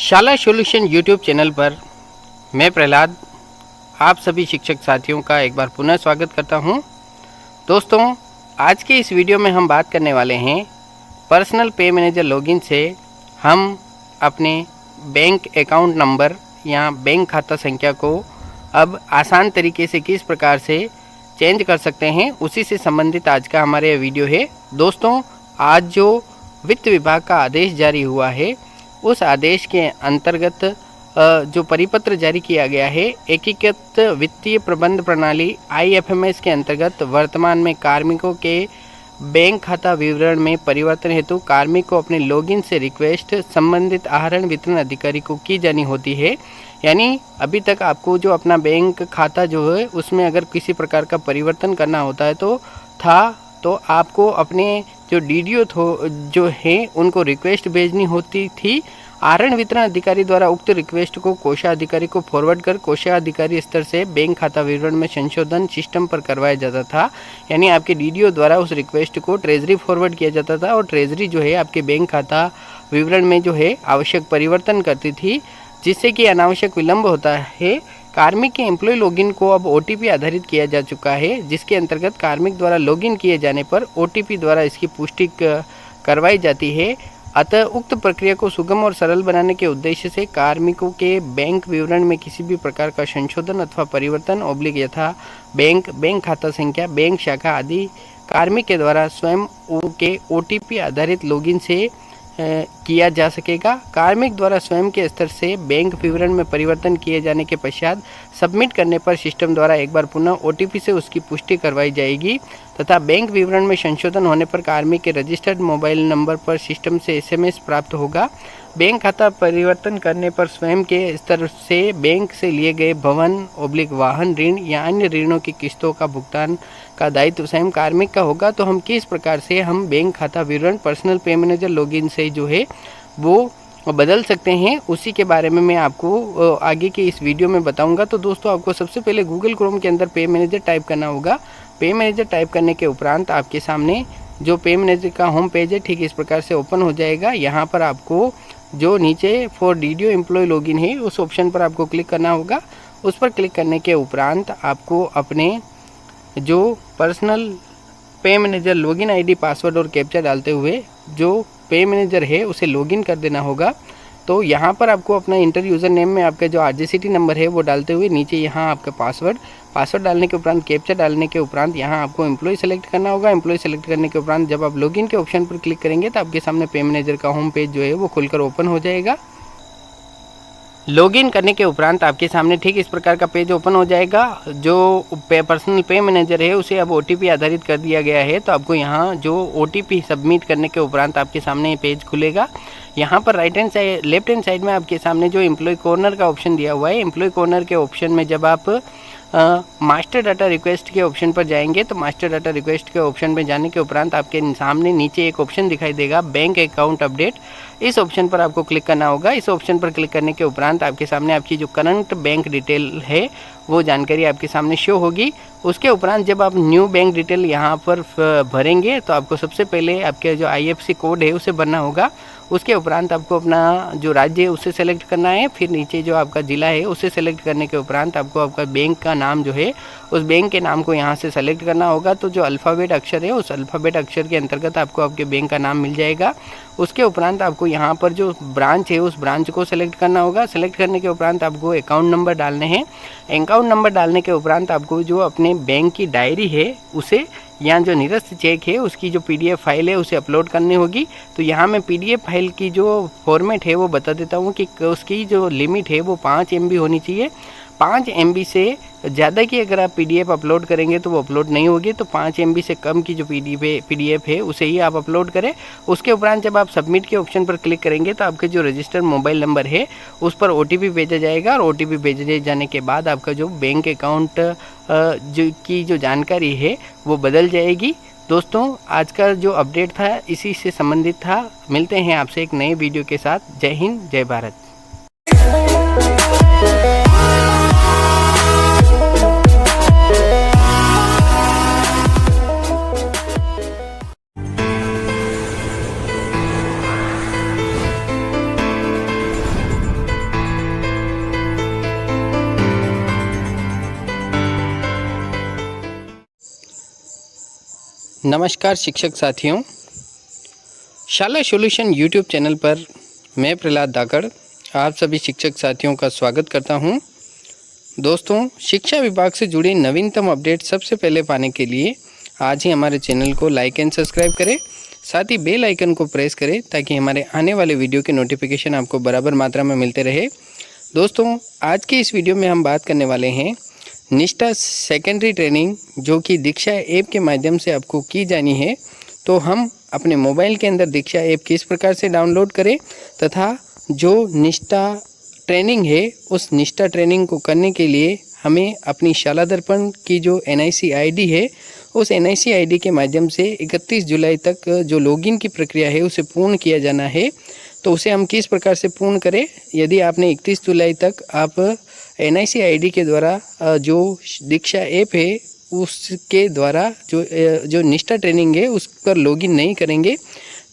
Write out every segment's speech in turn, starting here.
शाला solution YouTube channel पर मैं प्रहलाद आप सभी शिक्षक साथियों का एक बार पुनः स्वागत करता हूं। दोस्तों, आज के इस वीडियो में हम बात करने वाले हैं पर्सनल पे मैनेजर लॉगिन से हम अपने बैंक अकाउंट नंबर या बैंक खाता संख्या को अब आसान तरीके से किस प्रकार से चेंज कर सकते हैं, उसी से संबंधित आज का हमारा यह वीडियो है। दोस्तों, आज जो वित्त विभाग का आदेश जारी हुआ है, उस आदेश के अंतर्गत जो परिपत्र जारी किया गया है, एकीकृत वित्तीय प्रबंध प्रणाली IFMS के अंतर्गत वर्तमान में कार्मिकों के बैंक खाता विवरण में परिवर्तन हेतु कार्मिक को अपने लॉगिन से रिक्वेस्ट संबंधित आहरण वितरण अधिकारी को की जानी होती है। यानी अभी तक आपको जो अपना बैंक खाता जो है उसमें अगर किसी प्रकार का परिवर्तन करना होता है तो आपको अपने जो DDO जो है उनको रिक्वेस्ट भेजनी होती थी। आहरण वितरण अधिकारी द्वारा उक्त रिक्वेस्ट को कोषाधिकारी को फॉरवर्ड कर कोषाधिकारी स्तर से बैंक खाता विवरण में संशोधन सिस्टम पर करवाया जाता था। यानी आपके DDO द्वारा उस रिक्वेस्ट को ट्रेजरी फॉरवर्ड किया जाता था और ट्रेजरी जो है आपके बैंक खाता विवरण में जो है आवश्यक परिवर्तन करती थी, जिससे कि अनावश्यक विलंब होता है। कार्मिक के एम्प्लॉय लॉगिन को अब OTP आधारित किया जा चुका है, जिसके अंतर्गत कार्मिक द्वारा लॉगिन किए जाने पर OTP द्वारा इसकी पुष्टि करवाई जाती है। अतः उक्त प्रक्रिया को सुगम और सरल बनाने के उद्देश्य से कार्मिकों के बैंक विवरण में किसी भी प्रकार का संशोधन अथवा परिवर्तन यथा बैंक खाता संख्या, बैंक शाखा आदि कार्मिक के द्वारा स्वयं के OTP आधारित लॉगिन से किया जा सकेगा। कार्मिक द्वारा स्वयं के स्तर से बैंक विवरण में परिवर्तन किए जाने के पश्चात सबमिट करने पर सिस्टम द्वारा एक बार पुनः OTP से उसकी पुष्टि करवाई जाएगी तथा बैंक विवरण में संशोधन होने पर कार्मिक के रजिस्टर्ड मोबाइल नंबर पर सिस्टम से SMS प्राप्त होगा। बैंक खाता परिवर्तन करने पर स्वयं के स्तर से बैंक से लिए गए भवन/वाहन ऋण या अन्य ऋणों की किस्तों का भुगतान का दायित्व स्वयं कार्मिक का होगा। तो हम किस प्रकार से हम बैंक खाता विवरण पर्सनल पे मैनेजर लॉगिन से जो है वो बदल सकते हैं, उसी के बारे में मैं आपको आगे के इस वीडियो में बताऊंगा। तो दोस्तों, आपको सबसे पहले गूगल क्रोम के अंदर पे मैनेजर टाइप करना होगा। पे मैनेजर टाइप करने के उपरांत आपके सामने जो पे मैनेजर का होम पेज है ठीक इस प्रकार से ओपन हो जाएगा। यहाँ पर आपको जो नीचे फॉर DDO एम्प्लॉय लॉगिन है उस ऑप्शन पर आपको क्लिक करना होगा। उस पर क्लिक करने के उपरांत आपको अपने जो पर्सनल पे मैनेजर लॉगिन ID पासवर्ड और कैप्चा डालते हुए जो पे मैनेजर है उसे लॉगिन कर देना होगा। तो यहाँ पर आपको अपना इंटर यूज़र नेम में आपका जो RJCT नंबर है वो डालते हुए नीचे यहाँ आपका पासवर्ड डालने के उपरांत कैप्चा डालने के उपरांत यहाँ आपको एम्प्लॉय सेलेक्ट करना होगा। एम्प्लॉय सेलेक्ट करने के उपरांत जब आप लॉगिन के ऑप्शन पर क्लिक करेंगे तो आपके सामने पे मैनेजर का होम पेज जो है वो खुलकर ओपन हो जाएगा। लॉगिन करने के उपरांत आपके सामने ठीक इस प्रकार का पेज ओपन हो जाएगा। जो पर्सनल पे मैनेजर है उसे अब OTP आधारित कर दिया गया है। तो आपको यहाँ जो OTP सबमिट करने के उपरांत आपके सामने ये पेज खुलेगा। यहाँ पर लेफ्ट हैंड साइड में आपके सामने जो एम्प्लॉय कॉर्नर का ऑप्शन दिया हुआ है, एम्प्लॉय कॉर्नर के ऑप्शन में जब आप मास्टर डाटा रिक्वेस्ट के ऑप्शन पर जाएंगे तो मास्टर डाटा रिक्वेस्ट के ऑप्शन पर जाने के उपरांत आपके सामने नीचे एक ऑप्शन दिखाई देगा बैंक अकाउंट अपडेट। इस ऑप्शन पर आपको क्लिक करना होगा। इस ऑप्शन पर क्लिक करने के उपरांत आपके सामने आपकी जो करंट बैंक डिटेल है वो जानकारी आपके सामने शो होगी। उसके उपरांत जब आप न्यू बैंक डिटेल यहाँ पर भरेंगे तो आपको सबसे पहले आपके जो IFSC कोड है उसे भरना होगा। उसके उपरांत आपको अपना जो राज्य है उसे सेलेक्ट करना है। फिर नीचे जो आपका ज़िला है उसे सेलेक्ट करने के उपरांत आपको आपका बैंक का नाम जो है उस बैंक के नाम को यहाँ से सेलेक्ट करना होगा। तो जो अल्फ़ाबेट अक्षर है उस अल्फ़ाबेट अक्षर के अंतर्गत आपको आपके बैंक का नाम मिल जाएगा। उसके उपरांत आपको यहाँ पर जो ब्रांच है उस ब्रांच को सेलेक्ट करना होगा। सेलेक्ट करने के उपरांत आपको अकाउंट नंबर डालने हैं। अकाउंट नंबर डालने के उपरांत आपको जो अपने बैंक की डायरी है उसे या जो निरस्त चेक है उसकी जो PDF फाइल है उसे अपलोड करनी होगी। तो यहाँ मैं PDF फाइल की जो फॉर्मेट है वो बता देता हूँ कि उसकी जो लिमिट है वो 5 MB होनी चाहिए। 5 MB से ज़्यादा की अगर आप PDF अपलोड करेंगे तो वो अपलोड नहीं होगी। तो 5 MB से कम की जो PDF है उसे ही आप अपलोड करें। उसके उपरांत जब आप सबमिट के ऑप्शन पर क्लिक करेंगे तो आपके जो रजिस्टर्ड मोबाइल नंबर है उस पर OTP भेजा जाएगा और OTP भेजे जाने के बाद आपका जो बैंक अकाउंट की जो जानकारी है वो बदल जाएगी। दोस्तों, आज का जो अपडेट था इसी से संबंधित था। मिलते हैं आपसे एक नए वीडियो के साथ। जय हिंद, जय भारत। नमस्कार शिक्षक साथियों, शाला सॉल्यूशन यूट्यूब चैनल पर मैं प्रहलाद दाकड़ आप सभी शिक्षक साथियों का स्वागत करता हूं। दोस्तों, शिक्षा विभाग से जुड़ी नवीनतम अपडेट सबसे पहले पाने के लिए आज ही हमारे चैनल को लाइक एंड सब्सक्राइब करें, साथ ही बेल आइकन को प्रेस करें ताकि हमारे आने वाले वीडियो के नोटिफिकेशन आपको बराबर मात्रा में मिलते रहे। दोस्तों, आज के इस वीडियो में हम बात करने वाले हैं निष्ठा सेकेंडरी ट्रेनिंग जो कि दीक्षा ऐप के माध्यम से आपको की जानी है। तो हम अपने मोबाइल के अंदर दीक्षा ऐप किस प्रकार से डाउनलोड करें तथा जो निष्ठा ट्रेनिंग है उस निष्ठा ट्रेनिंग को करने के लिए हमें अपनी शाला दर्पण की जो NIC ID है उस NIC ID के माध्यम से 31 जुलाई तक जो लॉगिन की प्रक्रिया है उसे पूर्ण किया जाना है। तो उसे हम किस प्रकार से पूर्ण करें? यदि आपने 31 जुलाई तक आप NIC ID के द्वारा जो दीक्षा ऐप है उसके द्वारा जो निष्ठा ट्रेनिंग है उस पर लॉगिन नहीं करेंगे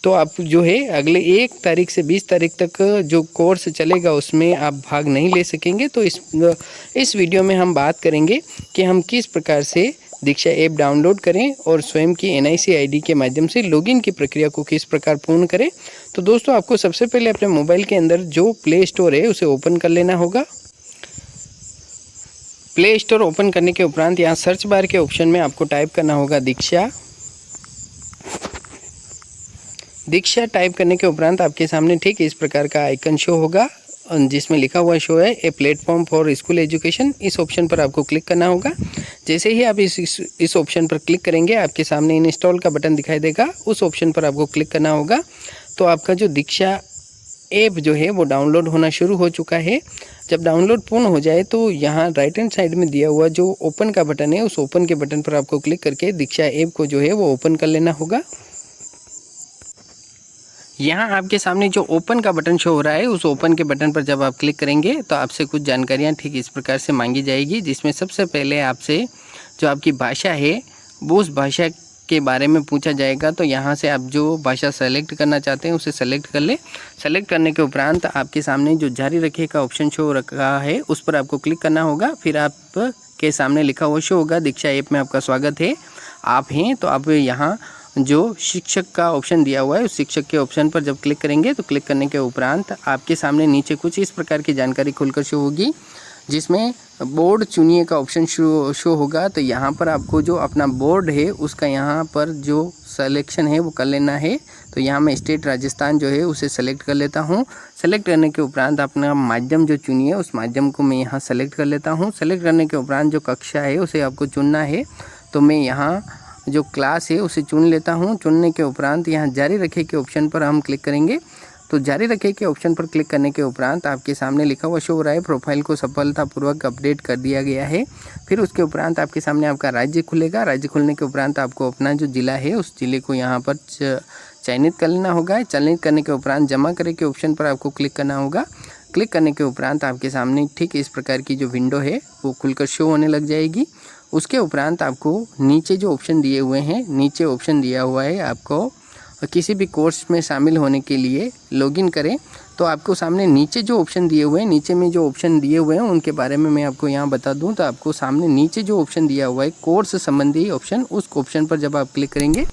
तो आप जो है अगले 1 तारीख से 20 तारीख तक जो कोर्स चलेगा उसमें आप भाग नहीं ले सकेंगे। तो इस वीडियो में हम बात करेंगे कि हम किस प्रकार से दीक्षा ऐप डाउनलोड करें और स्वयं की NIC ID के माध्यम से लॉगिन की प्रक्रिया को किस प्रकार पूर्ण करें। तो दोस्तों, आपको सबसे पहले अपने मोबाइल के अंदर जो प्ले स्टोर है उसे ओपन कर लेना होगा। प्ले स्टोर ओपन करने के उपरांत यहाँ सर्च बार के ऑप्शन में आपको टाइप करना होगा दीक्षा टाइप करने के उपरांत आपके सामने ठीक इस प्रकार का आइकन शो होगा जिसमें लिखा हुआ शो है a platform for school education. इस ऑप्शन पर आपको क्लिक करना होगा। जैसे ही आप इस ऑप्शन पर क्लिक करेंगे आपके सामने इंस्टॉल का बटन दिखाई देगा, उस ऑप्शन पर आपको क्लिक करना होगा। तो आपका जो दीक्षा ऐप जो है वो डाउनलोड होना शुरू हो चुका है। जब डाउनलोड पूर्ण हो जाए तो यहाँ राइट हैंड साइड में दिया हुआ जो ओपन का बटन है उस ओपन के बटन पर आपको क्लिक करके दीक्षा ऐप को जो है वो ओपन कर लेना होगा। यहाँ आपके सामने जो ओपन का बटन शो हो रहा है उस ओपन के बटन पर जब आप क्लिक करेंगे तो आपसे कुछ जानकारियाँ ठीक इस प्रकार से मांगी जाएगी, जिसमें सबसे पहले आपसे जो आपकी भाषा है वो उस भाषा के बारे में पूछा जाएगा। तो यहाँ से आप जो भाषा सेलेक्ट करना चाहते हैं उसे सेलेक्ट कर ले। सेलेक्ट करने के उपरांत आपके सामने जो जारी रखे का ऑप्शन शो रखा है उस पर आपको क्लिक करना होगा। फिर आपके सामने लिखा हुआ शो होगा दीक्षा ऐप में आपका स्वागत है, आप हैं। तो आप यहाँ जो शिक्षक का ऑप्शन दिया हुआ है उस शिक्षक के ऑप्शन पर जब क्लिक करेंगे तो क्लिक करने के उपरांत आपके सामने नीचे कुछ इस प्रकार की जानकारी खुलकर शो होगी, जिसमें बोर्ड चुनिए का ऑप्शन शो होगा। तो यहाँ पर आपको जो अपना बोर्ड है उसका यहाँ पर जो सिलेक्शन है वो कर लेना है। तो यहाँ मैं स्टेट राजस्थान जो है उसे सेलेक्ट कर लेता हूँ। सेलेक्ट करने के उपरांत अपना माध्यम जो चुनिए उस माध्यम को मैं यहाँ सेलेक्ट कर लेता हूँ। सेलेक्ट करने के उपरांत जो कक्षा है उसे आपको चुनना है। तो मैं यहाँ जो क्लास है उसे चुन लेता हूँ। चुनने के उपरांत यहाँ जारी रखे के ऑप्शन पर हम क्लिक करेंगे। तो जारी रखे के ऑप्शन पर क्लिक करने के उपरांत आपके सामने लिखा हुआ शो हो रहा है प्रोफाइल को सफलतापूर्वक अपडेट कर दिया गया है। फिर उसके उपरांत आपके सामने आपका राज्य खुलेगा। राज्य खुलने के उपरांत आपको अपना जो ज़िला है उस ज़िले को यहाँ पर चयनित कर लेना होगा। चयनित करने के उपरांत जमा करे के ऑप्शन पर आपको क्लिक करना होगा। क्लिक करने के उपरांत आपके सामने ठीक इस प्रकार की जो विंडो है वो खुलकर शो होने लग जाएगी। उसके उपरांत आपको नीचे जो ऑप्शन दिए हुए हैं, नीचे ऑप्शन दिया हुआ है आपको किसी भी कोर्स में शामिल होने के लिए लॉगिन करें। तो आपको सामने नीचे जो ऑप्शन दिए हुए हैं, नीचे में जो ऑप्शन दिए हुए हैं उनके बारे में मैं आपको यहाँ बता दूँ। तो आपको सामने नीचे जो ऑप्शन दिया हुआ है कोर्स संबंधी ऑप्शन, उस ऑप्शन पर जब आप क्लिक करेंगे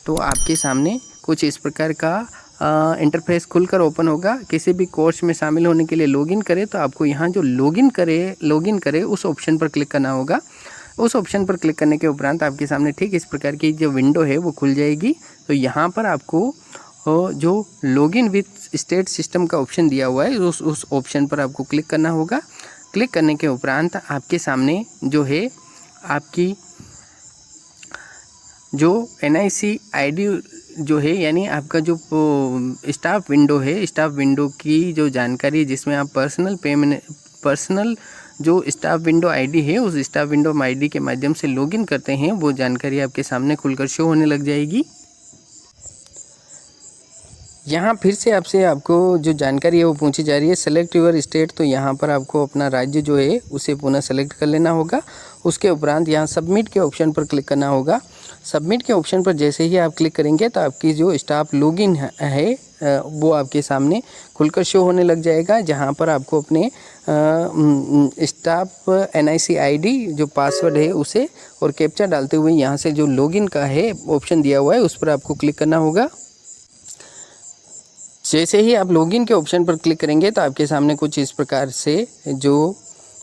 तो आपके सामने कुछ इस प्रकार का इंटरफेस खुलकर ओपन होगा। किसी भी कोर्स में शामिल होने के लिए लॉगिन करें तो आपको यहाँ जो लॉगिन करे उस ऑप्शन पर क्लिक करना होगा। उस ऑप्शन पर क्लिक करने के उपरांत आपके सामने ठीक इस प्रकार की जो विंडो है वो खुल जाएगी। तो यहाँ पर आपको जो लॉगिन विथ स्टेट सिस्टम का ऑप्शन दिया हुआ है उस ऑप्शन पर आपको क्लिक करना होगा। क्लिक करने के उपरांत आपके सामने जो है आपकी जो NIC ID जो है यानी आपका जो स्टाफ विंडो है, स्टाफ विंडो की जो जानकारी जिसमें आप पर्सनल जो स्टाफ विंडो ID है उस स्टाफ विंडो ID के माध्यम से लॉगिन करते हैं वो जानकारी आपके सामने खुलकर शो होने लग जाएगी। यहाँ फिर से आपको जो जानकारी है वो पूछी जा रही है, सेलेक्ट योर स्टेट। तो यहाँ पर आपको अपना राज्य जो है उसे पुनः सेलेक्ट कर लेना होगा। उसके उपरांत यहाँ सबमिट के ऑप्शन पर क्लिक करना होगा। सबमिट के ऑप्शन पर जैसे ही आप क्लिक करेंगे तो आपकी जो स्टाफ लॉगिन है वो आपके सामने खुलकर शो होने लग जाएगा, जहाँ पर आपको अपने स्टाफ NIC ID जो पासवर्ड है उसे और कैप्चा डालते हुए यहाँ से जो लॉगिन का है ऑप्शन दिया हुआ है उस पर आपको क्लिक करना होगा। जैसे ही आप लॉगिन के ऑप्शन पर क्लिक करेंगे तो आपके सामने कुछ इस प्रकार से जो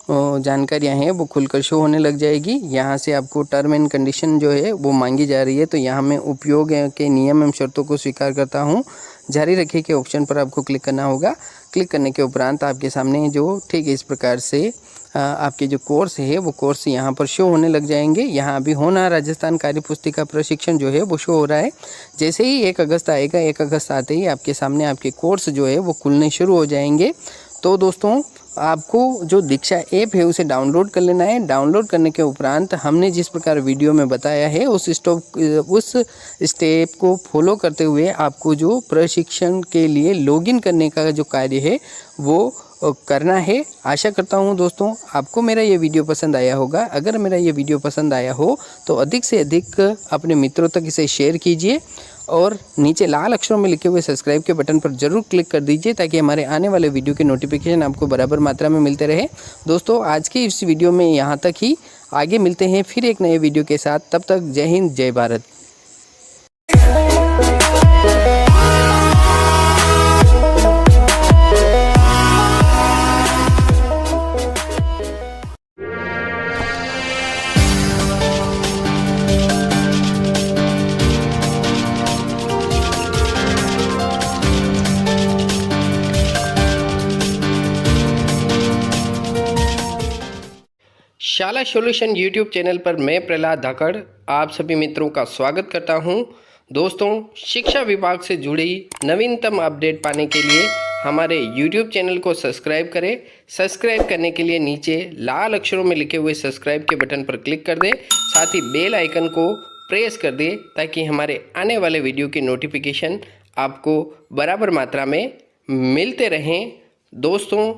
जानकारियां हैं वो खुलकर शो होने लग जाएगी। यहाँ से आपको टर्म एंड कंडीशन जो है वो मांगी जा रही है। तो यहाँ मैं उपयोग के नियम एवं शर्तों को स्वीकार करता हूँ, जारी रखें के ऑप्शन पर आपको क्लिक करना होगा। क्लिक करने के उपरांत आपके सामने जो ठीक इस प्रकार से आपके जो कोर्स है वो कोर्स यहाँ पर शो होने लग जाएंगे। यहाँ अभी होना राजस्थान कार्यपुस्तिका प्रशिक्षण जो है वो शो हो रहा है। जैसे ही 1 अगस्त आएगा, 1 अगस्त आते ही आपके सामने आपके कोर्स जो है वो खुलने शुरू हो जाएंगे। तो दोस्तों आपको जो दीक्षा ऐप है उसे डाउनलोड कर लेना है। डाउनलोड करने के उपरांत हमने जिस प्रकार वीडियो में बताया है उस स्टेप को फॉलो करते हुए आपको जो प्रशिक्षण के लिए लॉगिन करने का जो कार्य है वो करना है। आशा करता हूँ दोस्तों आपको मेरा ये वीडियो पसंद आया होगा। अगर मेरा ये वीडियो पसंद आया हो तो अधिक से अधिक अपने मित्रों तक इसे शेयर कीजिए और नीचे लाल अक्षरों में लिखे हुए सब्सक्राइब के बटन पर जरूर क्लिक कर दीजिए ताकि हमारे आने वाले वीडियो के नोटिफिकेशन आपको बराबर मात्रा में मिलते रहे। दोस्तों आज की इस वीडियो में यहाँ तक ही, आगे मिलते हैं फिर एक नए वीडियो के साथ। तब तक जय हिंद, जय भारत। शाला सॉल्यूशन यूट्यूब चैनल पर मैं प्रहलाद धाकड़ आप सभी मित्रों का स्वागत करता हूं। दोस्तों शिक्षा विभाग से जुड़ी नवीनतम अपडेट पाने के लिए हमारे यूट्यूब चैनल को सब्सक्राइब करें। सब्सक्राइब करने के लिए नीचे लाल अक्षरों में लिखे हुए सब्सक्राइब के बटन पर क्लिक कर दें, साथ ही बेल आइकन को प्रेस कर दें ताकि हमारे आने वाले वीडियो की नोटिफिकेशन आपको बराबर मात्रा में मिलते रहें। दोस्तों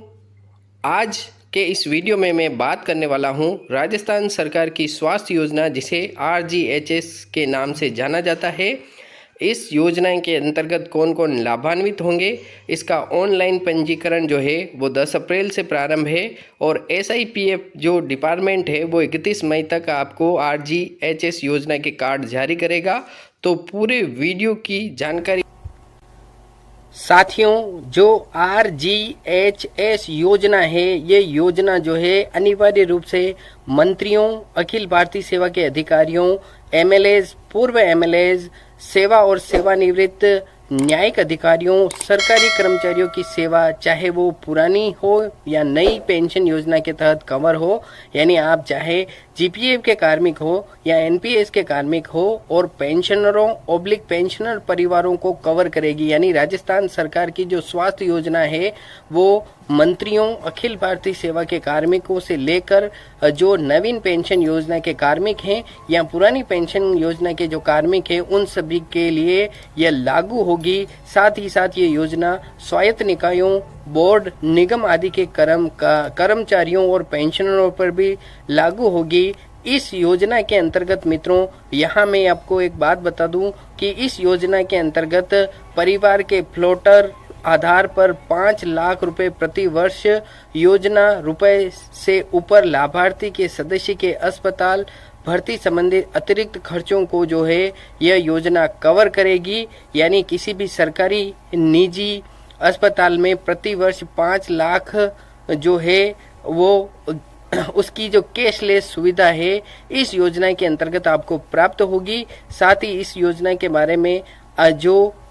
आज के इस वीडियो में मैं बात करने वाला हूं राजस्थान सरकार की स्वास्थ्य योजना जिसे RGHS के नाम से जाना जाता है। इस योजना के अंतर्गत कौन कौन लाभान्वित होंगे, इसका ऑनलाइन पंजीकरण जो है वो 10 अप्रैल से प्रारंभ है और SIPF जो डिपार्टमेंट है वो 31 मई तक आपको RGHS योजना के कार्ड जारी करेगा। तो पूरे वीडियो की जानकारी साथियों, जो RGHS योजना है ये योजना जो है अनिवार्य रूप से मंत्रियों, अखिल भारतीय सेवा के अधिकारियों, MLAs, पूर्व MLAs, सेवा और सेवानिवृत्त न्यायिक अधिकारियों, सरकारी कर्मचारियों की सेवा चाहे वो पुरानी हो या नई पेंशन योजना के तहत कवर हो, यानी आप चाहे GPF के कार्मिक हो या NPS के कार्मिक हो, और पेंशनरों ऑब्लिक पेंशनर परिवारों को कवर करेगी। यानी राजस्थान सरकार की जो स्वास्थ्य योजना है वो मंत्रियों, अखिल भारतीय सेवा के कार्मिकों से लेकर जो नवीन पेंशन योजना के कार्मिक हैं या पुरानी पेंशन योजना के जो कार्मिक हैं उन सभी के लिए यह लागू होगी। साथ ही साथ ये योजना स्वायत्त निकायों, बोर्ड, निगम आदि के कर्मचारियों और पेंशनरों पर भी लागू होगी। इस योजना के अंतर्गत मित्रों यहाँ मैं आपको एक बात बता दूं कि इस योजना के अंतर्गत परिवार के फ्लोटर आधार पर 5 लाख रुपए प्रति वर्ष योजना रुपए से ऊपर लाभार्थी के सदस्य के अस्पताल भर्ती संबंधी अतिरिक्त खर्चों को जो है यह योजना कवर करेगी। यानी किसी भी सरकारी निजी अस्पताल में प्रति वर्ष 5 लाख जो है वो उसकी जो कैशलेस सुविधा है इस योजना के अंतर्गत आपको प्राप्त होगी। साथ ही इस योजना के बारे में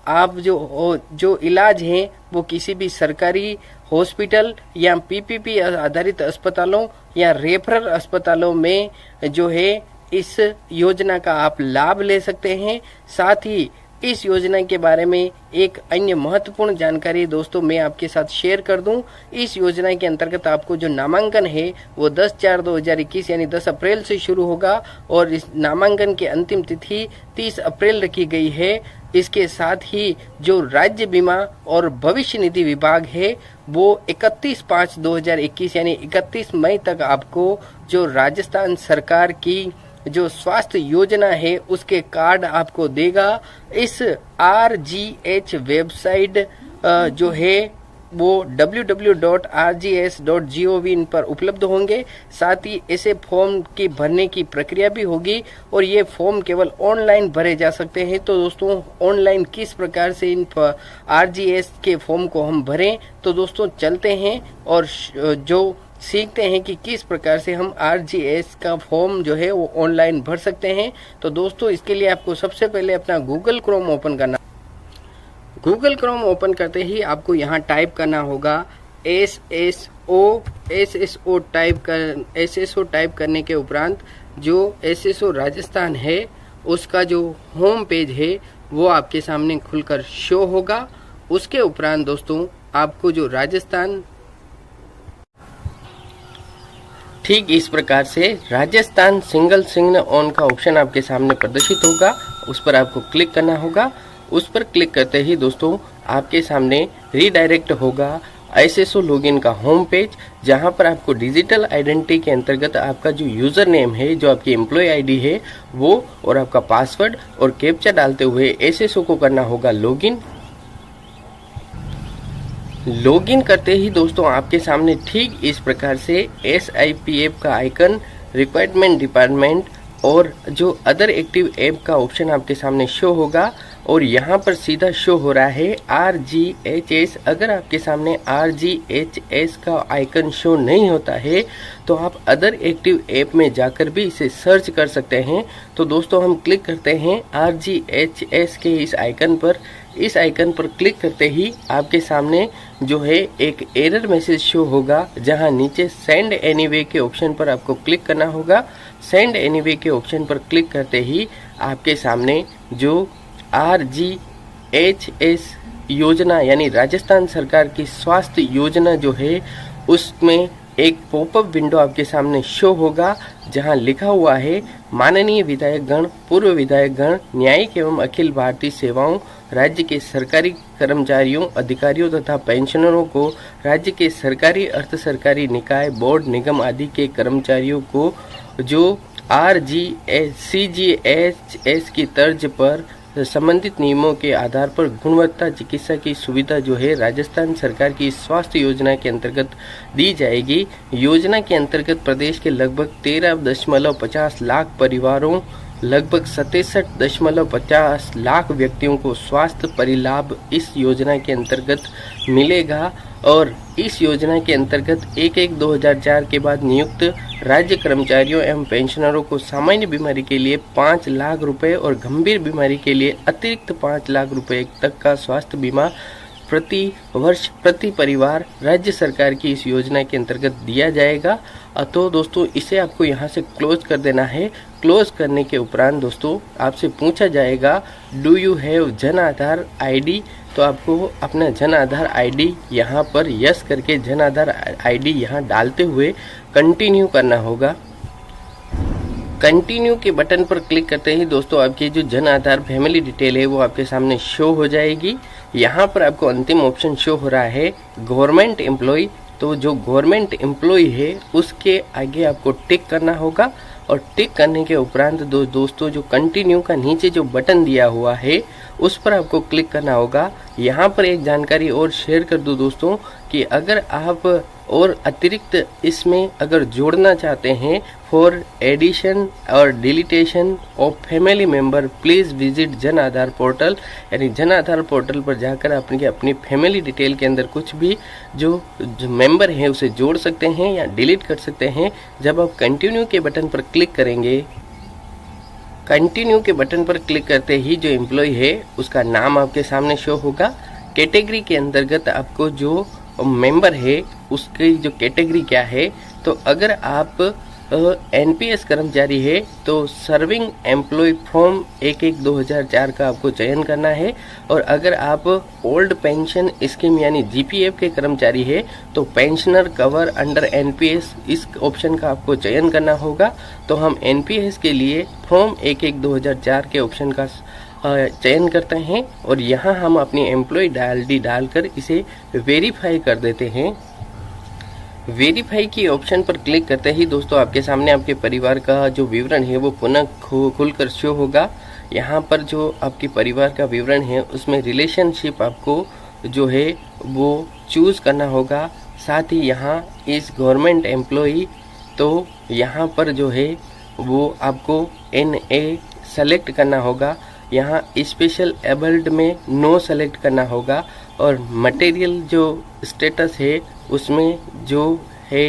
जो इलाज हैं वो किसी भी सरकारी हॉस्पिटल या PPP आधारित अस्पतालों या रेफरल अस्पतालों में जो है इस योजना का आप लाभ ले सकते हैं। साथ ही इस योजना के बारे में एक अन्य महत्वपूर्ण जानकारी दोस्तों मैं आपके साथ शेयर कर दूं। इस योजना के अंतर्गत आपको जो नामांकन है वो 10/4/2021 यानी 10 अप्रैल से शुरू होगा और इस नामांकन की अंतिम तिथि 30 अप्रैल रखी गई है। इसके साथ ही जो राज्य बीमा और भविष्य निधि विभाग है वो 31/5/2021 यानी 31 मई तक आपको जो राजस्थान सरकार की जो स्वास्थ्य योजना है उसके कार्ड आपको देगा। इस RGH वेबसाइट जो है वो www.rgs.gov इन पर उपलब्ध होंगे। साथ ही ऐसे फॉर्म की भरने की प्रक्रिया भी होगी और ये फॉर्म केवल ऑनलाइन भरे जा सकते हैं। तो दोस्तों ऑनलाइन किस प्रकार से इन RGS के फॉर्म को हम भरें, तो दोस्तों चलते हैं और जो सीखते हैं कि किस प्रकार से हम RGS का फॉर्म जो है वो ऑनलाइन भर सकते हैं। तो दोस्तों इसके लिए आपको सबसे पहले अपना गूगल क्रोम ओपन करना। गूगल क्रोम ओपन करते ही आपको यहाँ टाइप करना होगा SSO टाइप करने के उपरांत जो SSO राजस्थान है उसका जो होम पेज है वो आपके सामने खुलकर शो होगा। उसके उपरांत दोस्तों आपको जो राजस्थान ठीक इस प्रकार से राजस्थान सिंगल सिग्न ऑन का ऑप्शन आपके सामने प्रदर्शित होगा। उस पर आपको क्लिक करना होगा। उस पर क्लिक करते ही दोस्तों आपके सामने रीडायरेक्ट होगा SSO लॉगिन का होम पेज, जहां पर आपको डिजिटल आइडेंटिटी के अंतर्गत आपका जो यूजर नेम है, जो आपकी एम्प्लॉय आईडी है वो और आपका पासवर्ड और कैप्चा डालते हुए SSO को करना होगा लॉगिन। लॉगिन करते ही दोस्तों आपके सामने ठीक इस प्रकार से SIPF का आइकन, रिक्वायरमेंट डिपार्टमेंट और जो अदर एक्टिव ऐप का ऑप्शन आपके सामने शो होगा और यहाँ पर सीधा शो हो रहा है RGHS। अगर आपके सामने RGHS का आइकन शो नहीं होता है तो आप अदर एक्टिव ऐप में जाकर भी इसे सर्च कर सकते हैं। तो दोस्तों हम क्लिक करते हैं RGHS के इस आइकन पर। इस आइकन पर क्लिक करते ही आपके सामने जो है एक एरर मैसेज शो होगा, जहां नीचे सेंड एनीवे के ऑप्शन पर आपको क्लिक करना होगा। सेंड एनीवे के ऑप्शन पर क्लिक करते ही आपके सामने जो RGHS योजना यानी राजस्थान सरकार की स्वास्थ्य योजना जो है उसमें एक पॉपअप विंडो आपके सामने शो होगा, जहां लिखा हुआ है माननीय विधायकगण, पूर्व विधायकगण, न्यायिक एवं अखिल भारतीय सेवाओं, राज्य के सरकारी कर्मचारियों, अधिकारियों तथा पेंशनरों को, राज्य के सरकारी, अर्ध सरकारी निकाय, बोर्ड, निगम आदि के कर्मचारियों को जो CGHS की तर्ज पर संबंधित नियमों के आधार पर गुणवत्ता चिकित्सा की सुविधा जो है राजस्थान सरकार की स्वास्थ्य योजना के अंतर्गत दी जाएगी। योजना के अंतर्गत प्रदेश के लगभग 13.50 लाख परिवारों, लगभग 67.50 लाख व्यक्तियों को स्वास्थ्य परिलाभ इस योजना के अंतर्गत मिलेगा और इस योजना के अंतर्गत 1/1/2004 के बाद नियुक्त राज्य कर्मचारियों एवं पेंशनरों को सामान्य बीमारी के लिए 5 लाख रुपए और गंभीर बीमारी के लिए अतिरिक्त 5 लाख रुपए तक का स्वास्थ्य बीमा प्रति वर्ष प्रति परिवार राज्य सरकार की इस योजना के अंतर्गत दिया जाएगा। तो दोस्तों इसे आपको यहाँ से क्लोज कर देना है। क्लोज करने के उपरांत दोस्तों आपसे पूछा जाएगा do you have Jan Aadhaar ID, तो आपको अपना जन आधार ID यहाँ पर यस करके जन आधार ID यहाँ डालते हुए कंटिन्यू करना होगा। कंटिन्यू के बटन पर क्लिक करते ही दोस्तों आपकी जो जन आधार फैमिली डिटेल है वो आपके सामने शो हो जाएगी। यहाँ पर आपको अंतिम ऑप्शन शो हो रहा है गवर्नमेंट एम्प्लॉय, तो जो गवर्नमेंट एम्प्लॉय है उसके आगे आपको टिक करना होगा और टिक करने के उपरांत दोस्तों जो कंटिन्यू का नीचे जो बटन दिया हुआ है उस पर आपको क्लिक करना होगा। यहाँ पर एक जानकारी और शेयर कर दूं दोस्तों कि अगर आप और अतिरिक्त इसमें अगर जोड़ना चाहते हैं फॉर एडिशन और deletion of family member please visit Jan Aadhaar portal, यानी जन आधार पोर्टल पर जाकर अपनी फैमिली डिटेल के अंदर कुछ भी जो मेंबर है उसे जोड़ सकते हैं या डिलीट कर सकते हैं। जब आप कंटिन्यू के बटन पर क्लिक करेंगे, कंटिन्यू के बटन पर क्लिक करते ही जो एम्प्लॉय है उसका नाम आपके सामने शो होगा। कैटेगरी के अंतर्गत आपको जो मेंबर है उसकी जो कैटेगरी क्या है, तो अगर आप एनपीएस कर्मचारी है तो सर्विंग एम्प्लॉय फॉर्म 11/2004 का आपको चयन करना है। और अगर आप ओल्ड पेंशन स्कीम यानी जीपीएफ के कर्मचारी है तो पेंशनर कवर अंडर एनपीएस इस ऑप्शन का आपको चयन करना होगा। तो हम एनपीएस के लिए फॉर्म 11/2004 के ऑप्शन का चयन करते हैं और यहाँ हम अपनी एम्प्लॉय आईडी डालकर इसे वेरीफाई कर देते हैं। वेरीफाई की ऑप्शन पर क्लिक करते ही दोस्तों आपके सामने आपके परिवार का जो विवरण है वो पुनः खुलकर शो होगा। यहाँ पर जो आपके परिवार का विवरण है उसमें रिलेशनशिप आपको जो है वो चूज़ करना होगा। साथ ही यहाँ इस गवर्नमेंट एम्प्लॉई तो यहाँ पर जो है वो आपको NA सेलेक्ट करना होगा। यहाँ स्पेशल एबल्ड में नो सेलेक्ट करना होगा और मटेरियल जो स्टेटस है उसमें जो है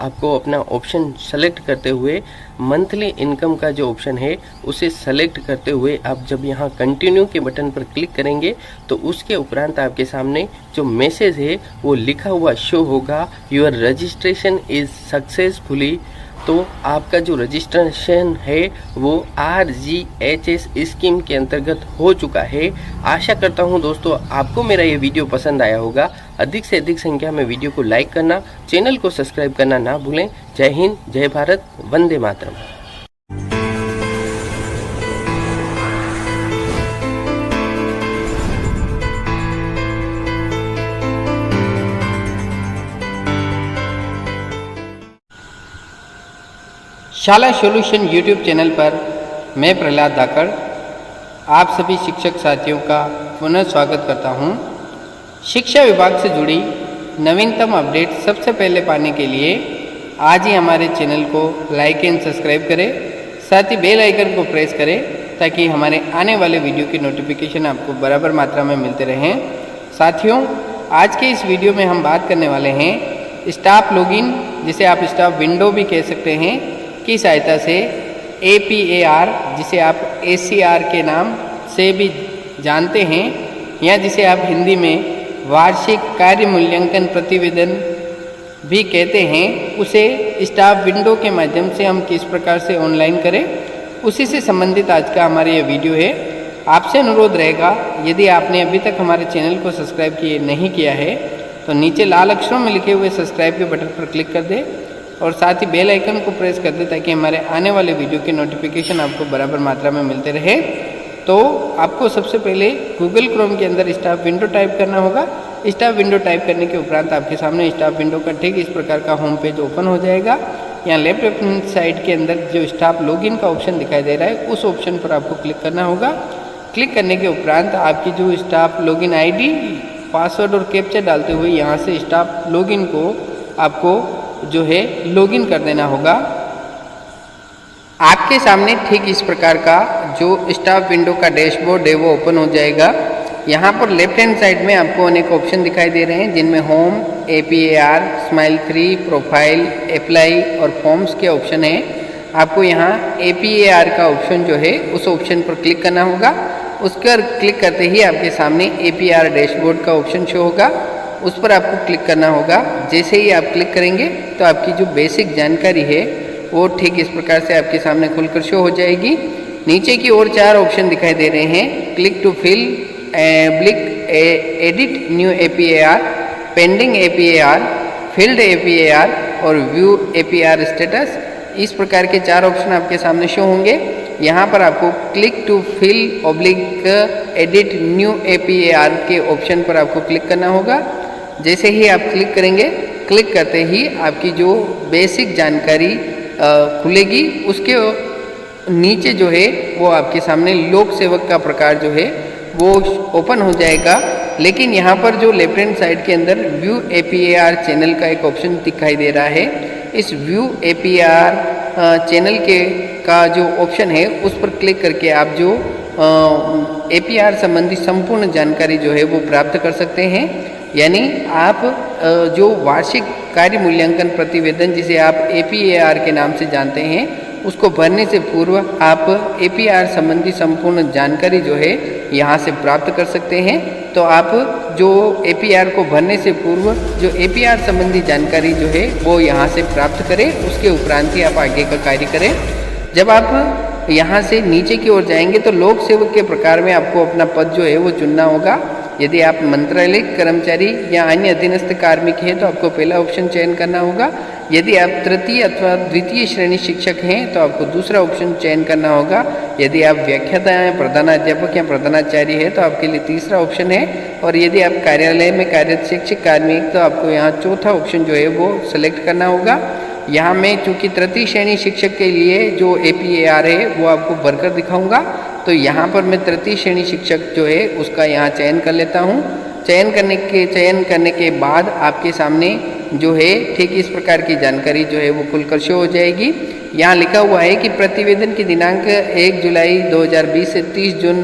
आपको अपना ऑप्शन सेलेक्ट करते हुए मंथली इनकम का जो ऑप्शन है उसे सेलेक्ट करते हुए आप जब यहाँ कंटिन्यू के बटन पर क्लिक करेंगे तो उसके उपरांत आपके सामने जो मैसेज है वो लिखा हुआ शो होगा, योर रजिस्ट्रेशन इज सक्सेसफुली। तो आपका जो रजिस्ट्रेशन है वो RGHS स्कीम के अंतर्गत हो चुका है। आशा करता हूं दोस्तों आपको मेरा ये वीडियो पसंद आया होगा। अधिक से अधिक संख्या में वीडियो को लाइक करना, चैनल को सब्सक्राइब करना ना भूलें। जय हिंद, जय भारत, वंदे मातरम। शाला सॉल्यूशन यूट्यूब चैनल पर मैं प्रहलाद धाकड़ आप सभी शिक्षक साथियों का पुनः स्वागत करता हूं। शिक्षा विभाग से जुड़ी नवीनतम अपडेट सबसे पहले पाने के लिए आज ही हमारे चैनल को लाइक एंड सब्सक्राइब करें। साथ ही बेल आइकन को प्रेस करें ताकि हमारे आने वाले वीडियो की नोटिफिकेशन आपको बराबर मात्रा में मिलते रहें। साथियों, आज के इस वीडियो में हम बात करने वाले हैं स्टाफ लॉगिन, जिसे आप स्टाफ विंडो भी कह सकते हैं, की सहायता से APAR, जिसे आप ACR के नाम से भी जानते हैं या जिसे आप हिंदी में वार्षिक कार्य मूल्यांकन प्रतिवेदन भी कहते हैं, उसे स्टाफ विंडो के माध्यम से हम किस प्रकार से ऑनलाइन करें, उसी से संबंधित आज का हमारा ये वीडियो है। आपसे अनुरोध रहेगा, यदि आपने अभी तक हमारे चैनल को सब्सक्राइब नहीं किया है तो नीचे लाल अक्षरों में लिखे हुए सब्सक्राइब के बटन पर क्लिक कर दें और साथ ही बेल आइकन को प्रेस कर दें ताकि हमारे आने वाले वीडियो के नोटिफिकेशन आपको बराबर मात्रा में मिलते रहे। तो आपको सबसे पहले गूगल क्रोम के अंदर स्टाफ विंडो टाइप करना होगा। स्टाफ विंडो टाइप करने के उपरांत आपके सामने स्टाफ विंडो का ठीक इस प्रकार का होम पेज ओपन हो जाएगा। यहाँ लेफ्ट हैंड साइड के अंदर जो स्टाफ लॉगिन का ऑप्शन दिखाई दे रहा है उस ऑप्शन पर आपको क्लिक करना होगा। क्लिक करने के उपरांत आपकी जो स्टाफ लॉगिन ID, पासवर्ड और कैप्चा डालते हुए यहाँ से स्टाफ लॉगिन को आपको जो है लॉगिन कर देना होगा। आपके सामने ठीक इस प्रकार का जो स्टाफ विंडो का डैशबोर्ड है वो ओपन हो जाएगा। यहाँ पर लेफ्ट हैंड साइड में आपको अनेक ऑप्शन दिखाई दे रहे हैं जिनमें home, APAR, smile 3, profile, apply और फॉर्म्स के ऑप्शन है। आपको यहाँ APAR का ऑप्शन जो है उस ऑप्शन पर क्लिक करना होगा। उस पर क्लिक करते ही आपके सामने APAR डैशबोर्ड का ऑप्शन शो होगा, उस पर आपको क्लिक करना होगा। जैसे ही आप क्लिक करेंगे तो आपकी जो बेसिक जानकारी है वो ठीक इस प्रकार से आपके सामने खुलकर शो हो जाएगी। नीचे की ओर 4 ऑप्शन दिखाई दे रहे हैं, क्लिक टू फिल, ब्लिक, edit new APAR, pending APAR, filled APAR और व्यू APAR स्टेटस। इस प्रकार के 4 ऑप्शन आपके सामने शो होंगे। यहाँ पर आपको click to fill oblique edit new APAR के ऑप्शन पर आपको क्लिक करना होगा। जैसे ही आप क्लिक करेंगे, क्लिक करते ही आपकी जो बेसिक जानकारी खुलेगी, उसके नीचे जो है वो आपके सामने लोक सेवक का प्रकार जो है वो ओपन हो जाएगा। लेकिन यहाँ पर जो लेफ्ट हैंड साइड के अंदर व्यू APAR चैनल का एक ऑप्शन दिखाई दे रहा है, इस व्यू APAR चैनल का जो ऑप्शन है उस पर क्लिक करके आप जो APAR संबंधी संपूर्ण जानकारी जो है वो प्राप्त कर सकते हैं। यानी आप जो वार्षिक कार्य मूल्यांकन प्रतिवेदन, जिसे आप APAR के नाम से जानते हैं, उसको भरने से पूर्व आप APAR संबंधी संपूर्ण जानकारी जो है यहाँ से प्राप्त कर सकते हैं। तो आप जो APR को भरने से पूर्व जो APR संबंधी जानकारी जो है वो यहाँ से प्राप्त करें, उसके उपरांत ही आप आगे का कार्य करें। जब आप यहाँ से नीचे की ओर जाएंगे तो लोक सेवक के प्रकार में आपको अपना पद जो है वो चुनना होगा। यदि आप मंत्रालय कर्मचारी या अन्य अधीनस्थ कार्मिक हैं तो आपको पहला ऑप्शन चयन करना होगा। यदि आप तृतीय अथवा द्वितीय श्रेणी शिक्षक हैं तो आपको दूसरा ऑप्शन चयन करना होगा। यदि आप व्याख्याता या प्रधानाध्यापक या प्रधानाचार्य है तो आपके लिए तीसरा ऑप्शन है। और यदि आप कार्यालय में कार्यरत शिक्षक कार्मिक तो आपको यहाँ चौथा ऑप्शन जो है वो सेलेक्ट करना होगा। यहाँ मैं चूँकि तृतीय श्रेणी शिक्षक के लिए जो APAR है वो आपको भरकर दिखाऊंगा, तो यहाँ पर मैं तृतीय श्रेणी शिक्षक जो है उसका यहाँ चयन कर लेता हूँ। चयन करने के बाद आपके सामने जो है ठीक इस प्रकार की जानकारी जो है वो खुलकर शो हो जाएगी। यहाँ लिखा हुआ है कि प्रतिवेदन की दिनांक 1 जुलाई 2020 से 30 जून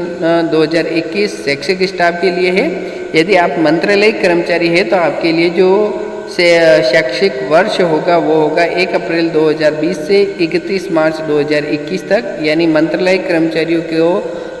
2021 शैक्षिक स्टाफ के लिए है। यदि आप मंत्रालय कर्मचारी है तो आपके लिए जो शैक्षिक वर्ष होगा वो होगा 1 अप्रैल 2020 से 31 मार्च 2021 तक, यानी मंत्रालय कर्मचारियों को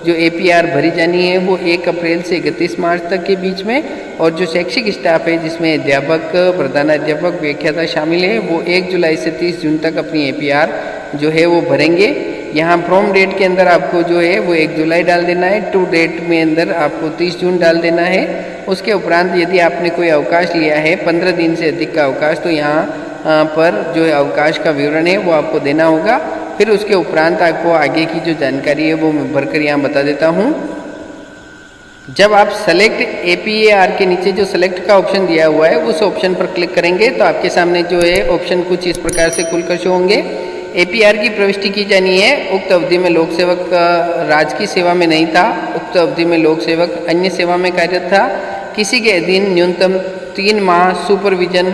जो APR भरी जानी है वो 1 अप्रैल से 31 मार्च तक के बीच में। और जो शैक्षिक स्टाफ है जिसमें अध्यापक, प्रधानाध्यापक, व्याख्याता शामिल है वो 1 जुलाई से 30 जून तक अपनी APR जो है वो भरेंगे। यहाँ फ्रॉम डेट के अंदर आपको जो है वो 1 जुलाई डाल देना है, टू डेट में अंदर आपको 30 जून डाल देना है। उसके उपरांत यदि आपने कोई अवकाश लिया है 15 दिन से अधिक का अवकाश तो यहाँ पर जो अवकाश का विवरण है वो आपको देना होगा। फिर उसके उपरांत आपको आगे की जो जानकारी है वो मैं भरकर यहाँ बता देता हूँ। जब आप सेलेक्ट APAR के नीचे जो सेलेक्ट का ऑप्शन दिया हुआ है उस ऑप्शन पर क्लिक करेंगे तो आपके सामने जो है ऑप्शन कुछ इस प्रकार से खुलकर शो होंगे। APR की प्रविष्टि की जानी है। उक्त अवधि में लोक सेवक राजकीय सेवा में नहीं था, उक्त अवधि में लोक सेवक अन्य सेवा में कार्यरत था, किसी के अधीन न्यूनतम 3 माह सुपरविजन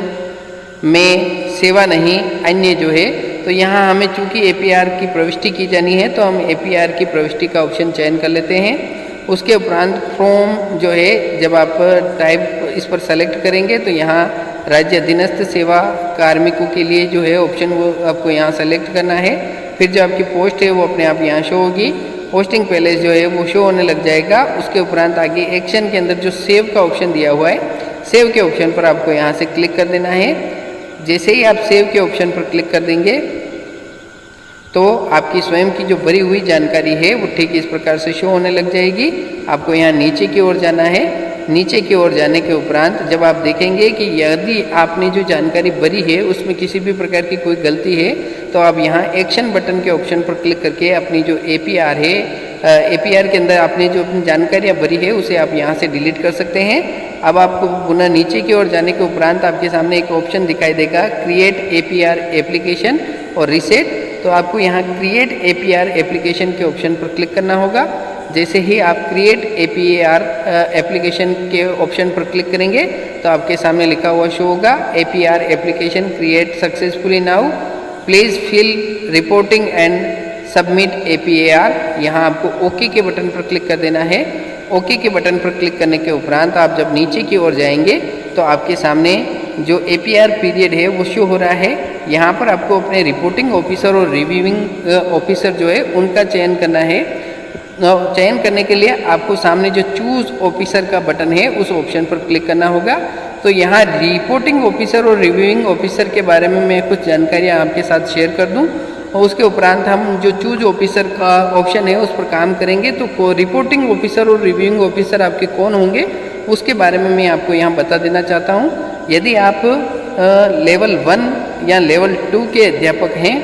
में सेवा नहीं, अन्य जो है। तो यहाँ हमें चूँकि APR की प्रविष्टि की जानी है तो हम APR की प्रविष्टि का ऑप्शन चयन कर लेते हैं। उसके उपरांत फ्रॉम जो है जब आप टाइप इस पर सेलेक्ट करेंगे तो यहाँ राज्य अधीनस्थ सेवा कार्मिकों के लिए जो है ऑप्शन वो आपको यहाँ सेलेक्ट करना है। फिर जो आपकी पोस्ट है वो अपने आप यहाँ शो होगी, पोस्टिंग पैलेस जो है वो शो होने लग जाएगा। उसके उपरांत आगे एक्शन के अंदर जो सेव का ऑप्शन दिया हुआ है, सेव के ऑप्शन पर आपको यहाँ से क्लिक कर देना है। जैसे ही आप सेव के ऑप्शन पर क्लिक कर देंगे तो आपकी स्वयं की जो भरी हुई जानकारी है वो ठीक इस प्रकार से शो होने लग जाएगी। आपको यहाँ नीचे की ओर जाना है। नीचे की ओर जाने के उपरांत जब आप देखेंगे कि यदि आपने जो जानकारी भरी है उसमें किसी भी प्रकार की कोई गलती है तो आप यहाँ एक्शन बटन के ऑप्शन पर क्लिक करके अपनी जो APR है, APR के अंदर आपने जो अपनी जानकारियाँ भरी है उसे आप यहाँ से डिलीट कर सकते हैं। अब आपको पुनः नीचे की ओर जाने के उपरांत आपके सामने एक ऑप्शन दिखाई देगा, क्रिएट APR एप्लीकेशन और रीसेट। तो आपको यहाँ क्रिएट APR एप्लीकेशन के ऑप्शन पर क्लिक करना होगा। जैसे ही आप क्रिएट APAR एप्लीकेशन के ऑप्शन पर क्लिक करेंगे तो आपके सामने लिखा हुआ शो होगा, APR application create successfully now, please fill reporting and submit APAR। यहाँ आपको ओके के बटन पर क्लिक कर देना है। ओके के बटन पर क्लिक करने के उपरांत आप जब नीचे की ओर जाएंगे तो आपके सामने जो APR पीरियड है वो शो हो रहा है। यहाँ पर आपको अपने रिपोर्टिंग ऑफिसर और रिव्यूइंग ऑफिसर जो है उनका चयन करना है। चयन करने के लिए आपको सामने जो चूज ऑफिसर का बटन है उस ऑप्शन पर क्लिक करना होगा। तो यहाँ रिपोर्टिंग ऑफिसर और रिव्यूइंग ऑफिसर के बारे में मैं कुछ जानकारियाँ आपके साथ शेयर कर दूँ और उसके उपरांत हम जो चूज ऑफिसर का ऑप्शन है उस पर काम करेंगे। तो रिपोर्टिंग ऑफिसर और रिव्यूइंग ऑफिसर आपके कौन होंगे उसके बारे में मैं आपको यहाँ बता देना चाहता हूँ। यदि आप लेवल 1 या लेवल 2 के अध्यापक हैं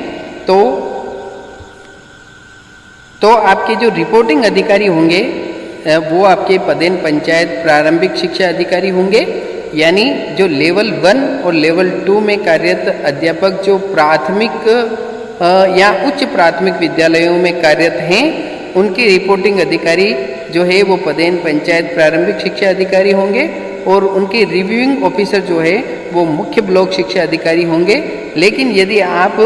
तो आपके जो रिपोर्टिंग अधिकारी होंगे वो आपके पदेन पंचायत प्रारंभिक शिक्षा अधिकारी होंगे। यानी जो लेवल 1 और लेवल 2 में कार्यरत अध्यापक जो प्राथमिक या उच्च प्राथमिक विद्यालयों में कार्यरत हैं उनकी रिपोर्टिंग अधिकारी जो है वो पदेन पंचायत प्रारंभिक शिक्षा अधिकारी होंगे और उनके रिव्यूइंग ऑफिसर जो है वो मुख्य ब्लॉक शिक्षा अधिकारी होंगे। लेकिन यदि आप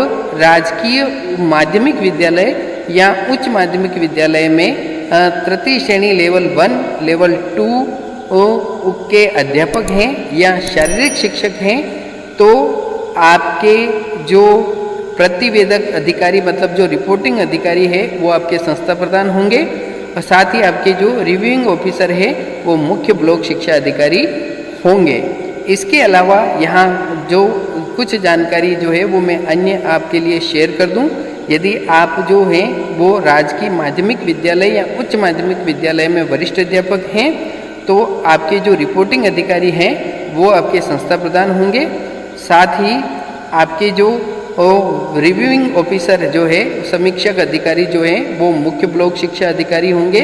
राजकीय माध्यमिक विद्यालय या उच्च माध्यमिक विद्यालय में तृतीय श्रेणी लेवल 1, लेवल 2 के अध्यापक हैं या शारीरिक शिक्षक हैं तो आपके जो प्रतिवेदक अधिकारी मतलब जो रिपोर्टिंग अधिकारी है वो आपके संस्था प्रधान होंगे और साथ ही आपके जो रिव्यूइंग ऑफिसर है वो मुख्य ब्लॉक शिक्षा अधिकारी होंगे। इसके अलावा यहाँ जो कुछ जानकारी जो है वो मैं अन्य आपके लिए शेयर कर दूं। यदि आप जो हैं वो राजकीय माध्यमिक विद्यालय या उच्च माध्यमिक विद्यालय में वरिष्ठ अध्यापक हैं तो आपके जो रिपोर्टिंग अधिकारी हैं वो आपके संस्था प्रधान होंगे। साथ ही आपके जो रिव्यूइंग ऑफिसर जो है, समीक्षक अधिकारी जो है वो मुख्य ब्लॉक शिक्षा अधिकारी होंगे।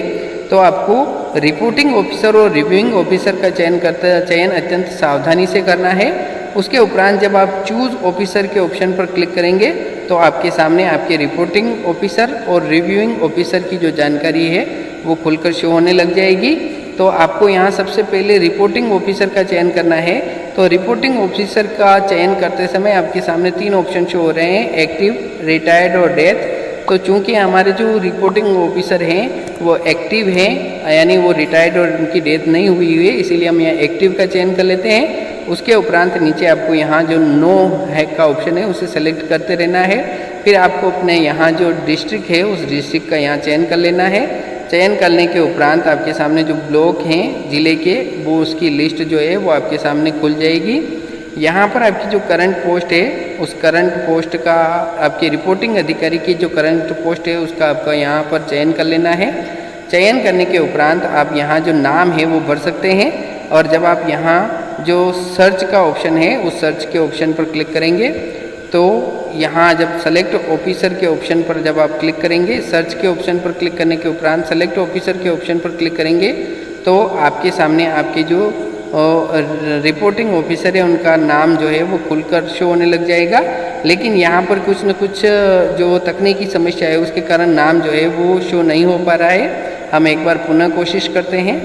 तो आपको रिपोर्टिंग ऑफिसर और रिव्यूइंग ऑफिसर का चयन अत्यंत सावधानी से करना है। उसके उपरांत जब आप चूज ऑफिसर के ऑप्शन पर क्लिक करेंगे तो आपके सामने आपके रिपोर्टिंग ऑफिसर और रिव्यूइंग ऑफिसर की जो जानकारी है वो खुलकर शो होने लग जाएगी। तो आपको यहाँ सबसे पहले रिपोर्टिंग ऑफिसर का चयन करना है। तो रिपोर्टिंग ऑफिसर का चयन करते समय आपके सामने 3 ऑप्शन शो हो रहे हैं, एक्टिव, रिटायर्ड और डेथ। तो चूंकि हमारे जो रिपोर्टिंग ऑफिसर हैं वो एक्टिव हैं, यानी वो रिटायर्ड और उनकी डेथ नहीं हुई है, इसीलिए हम यहाँ एक्टिव का चयन कर लेते हैं। उसके उपरांत नीचे आपको यहाँ जो नो है का ऑप्शन है उसे सेलेक्ट करते रहना है। फिर आपको अपने यहाँ जो डिस्ट्रिक्ट है उस डिस्ट्रिक्ट का यहाँ चयन कर लेना है। चयन करने के उपरांत आपके सामने जो ब्लॉक हैं जिले के वो उसकी लिस्ट जो है वो आपके सामने खुल जाएगी। यहाँ पर आपकी जो करंट पोस्ट है उस करंट पोस्ट का, आपके रिपोर्टिंग अधिकारी की जो करंट पोस्ट है उसका आपका यहाँ पर चयन कर लेना है। चयन करने के उपरांत आप यहाँ जो नाम है वो भर सकते हैं और जब आप यहाँ जो सर्च का ऑप्शन है उस सर्च के ऑप्शन पर क्लिक करेंगे तो यहाँ जब सेलेक्ट ऑफिसर के ऑप्शन पर जब आप क्लिक करेंगे, सर्च के ऑप्शन पर क्लिक करने के उपरांत सेलेक्ट ऑफिसर के ऑप्शन पर क्लिक करेंगे तो आपके सामने आपके जो रिपोर्टिंग ऑफिसर है उनका नाम जो है वो खुलकर शो होने लग जाएगा। लेकिन यहाँ पर कुछ न कुछ जो तकनीकी समस्या है उसके कारण नाम जो है वो शो नहीं हो पा रहा है। हम एक बार पुनः कोशिश करते हैं।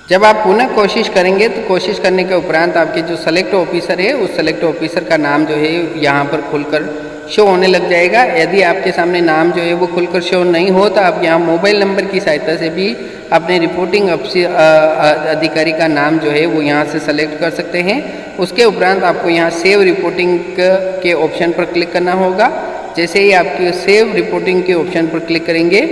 जब आप पुनः कोशिश करेंगे तो कोशिश करने के उपरांत आपके जो सेलेक्ट ऑफिसर है उस सेलेक्ट ऑफिसर का नाम जो है यहाँ पर खुलकर शो होने लग जाएगा। यदि आपके सामने नाम जो है वो खुलकर शो नहीं हो तो आप यहाँ मोबाइल नंबर की सहायता से भी अपने रिपोर्टिंग अधिकारी का नाम जो है वो यहाँ से सेलेक्ट कर सकते हैं। उसके उपरांत आपको यहाँ सेव रिपोर्टिंग के ऑप्शन पर क्लिक करना होगा। जैसे ही आपके सेव रिपोर्टिंग के ऑप्शन पर क्लिक करेंगे